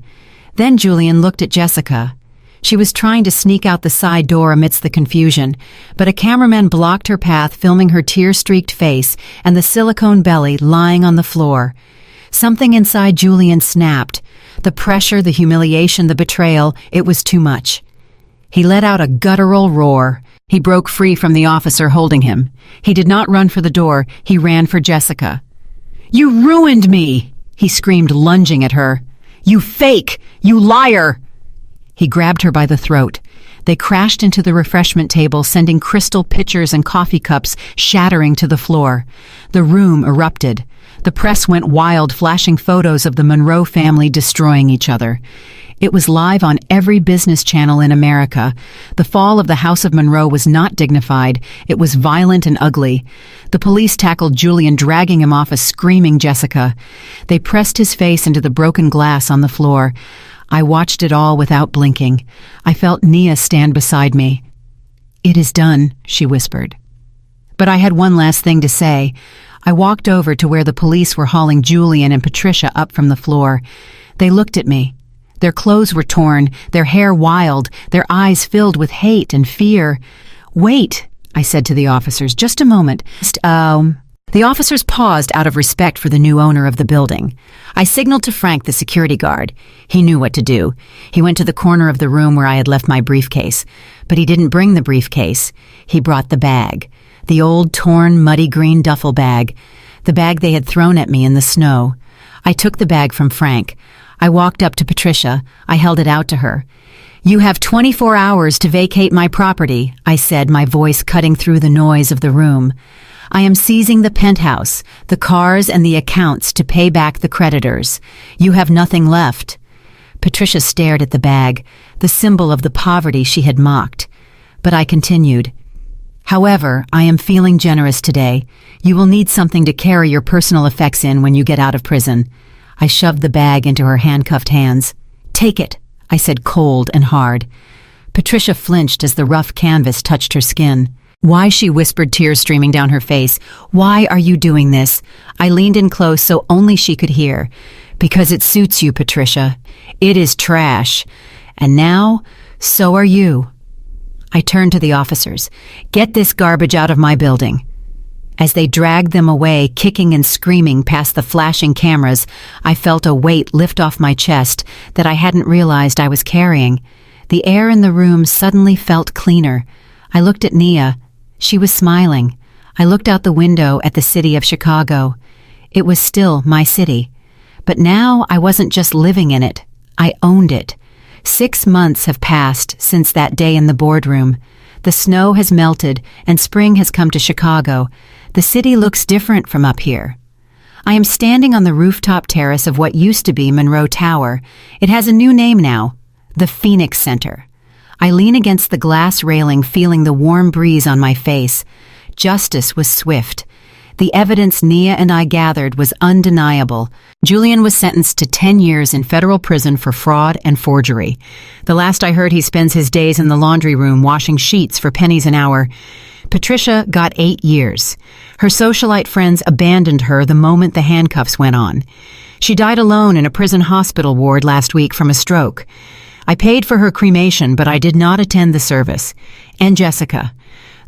Then Julian looked at Jessica. She was trying to sneak out the side door amidst the confusion, but a cameraman blocked her path, filming her tear-streaked face and the silicone belly lying on the floor. Something inside Julian snapped. The pressure, the humiliation, the betrayal, it was too much. He let out a guttural roar. He broke free from the officer holding him. He did not run for the door. He ran for Jessica. "You ruined me!" he screamed, lunging at her. "You fake! You liar!" He grabbed her by the throat. They crashed into the refreshment table, sending crystal pitchers and coffee cups shattering to the floor. The room erupted. The press went wild, flashing photos of the Monroe family destroying each other. It was live on every business channel in America. The fall of the House of Monroe was not dignified. It was violent and ugly. The police tackled Julian, dragging him off a screaming Jessica. They pressed his face into the broken glass on the floor. I watched it all without blinking. I felt Nia stand beside me. "It is done," she whispered. But I had one last thing to say. I walked over to where the police were hauling Julian and Patricia up from the floor. They looked at me. Their clothes were torn, their hair wild, their eyes filled with hate and fear. "Wait," I said to the officers, "just a moment." The officers paused out of respect for the new owner of the building. I signaled to Frank, the security guard. He knew what to do. He went to the corner of the room where I had left my briefcase. But he didn't bring the briefcase. He brought the bag. The old, torn, muddy green duffel bag. The bag they had thrown at me in the snow. I took the bag from Frank. I walked up to Patricia. I held it out to her. "You have 24 hours to vacate my property," I said, my voice cutting through the noise of the room. "I am seizing the penthouse, the cars, and the accounts to pay back the creditors. You have nothing left." Patricia stared at the bag, the symbol of the poverty she had mocked. but I continued. However, I am feeling generous today. You will need something to carry your personal effects in when you get out of prison. I shoved the bag into her handcuffed hands. Take it, I said, cold and hard. Patricia flinched as the rough canvas touched her skin. Why, she whispered, tears streaming down her face. Why are you doing this? I leaned in close so only she could hear. Because it suits you, Patricia. It is trash. And now, so are you. I turned to the officers. Get this garbage out of my building. As they dragged them away, kicking and screaming past the flashing cameras, I felt a weight lift off my chest that I hadn't realized I was carrying. The air in the room suddenly felt cleaner. I looked at Nia. She was smiling. I looked out the window at the city of Chicago. It was still my city. But now I wasn't just living in it. I owned it. 6 months have passed since that day in the boardroom. The snow has melted and spring has come to Chicago. The city looks different from up here. I am standing on the rooftop terrace of what used to be Monroe Tower. It has a new name now, the Phoenix Center. I lean against the glass railing, feeling the warm breeze on my face. Justice was swift. The evidence Nia and I gathered was undeniable. Julian was sentenced to 10 years in federal prison for fraud and forgery. The last I heard, he spends his days in the laundry room washing sheets for pennies an hour. Patricia got 8 years. Her socialite friends abandoned her the moment the handcuffs went on. She died alone in a prison hospital ward last week from a stroke. I paid for her cremation, but I did not attend the service. And Jessica.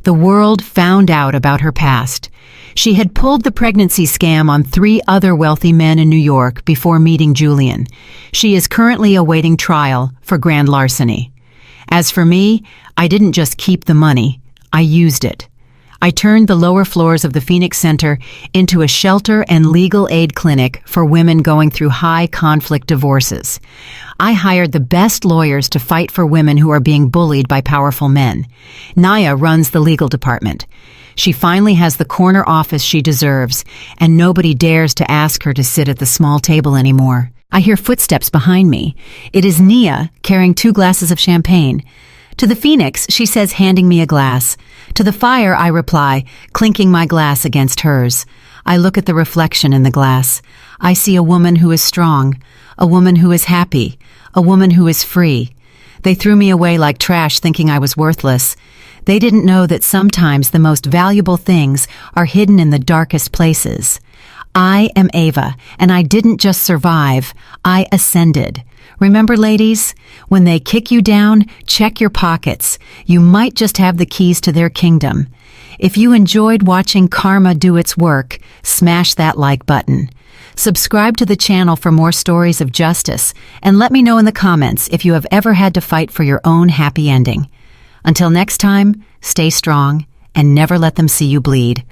The world found out about her past. She had pulled the pregnancy scam on 3 other wealthy men in New York before meeting Julian. She is currently awaiting trial for grand larceny. As for me, I didn't just keep the money, I used it. I turned the lower floors of the Phoenix Center into a shelter and legal aid clinic for women going through high-conflict divorces. I hired the best lawyers to fight for women who are being bullied by powerful men. Naya runs the legal department. She finally has the corner office she deserves, and nobody dares to ask her to sit at the small table anymore. I hear footsteps behind me. It is Nia, carrying 2 glasses of champagne. To the Phoenix, she says, handing me a glass. To the fire, I reply, clinking my glass against hers. I look at the reflection in the glass. I see a woman who is strong, a woman who is happy, a woman who is free. They threw me away like trash, thinking I was worthless. They didn't know that sometimes the most valuable things are hidden in the darkest places. I am Ava, and I didn't just survive, I ascended. Remember, ladies, when they kick you down, check your pockets. You might just have the keys to their kingdom. If you enjoyed watching karma do its work, smash that like button. Subscribe to the channel for more stories of justice, and let me know in the comments if you have ever had to fight for your own happy ending. Until next time, stay strong and never let them see you bleed.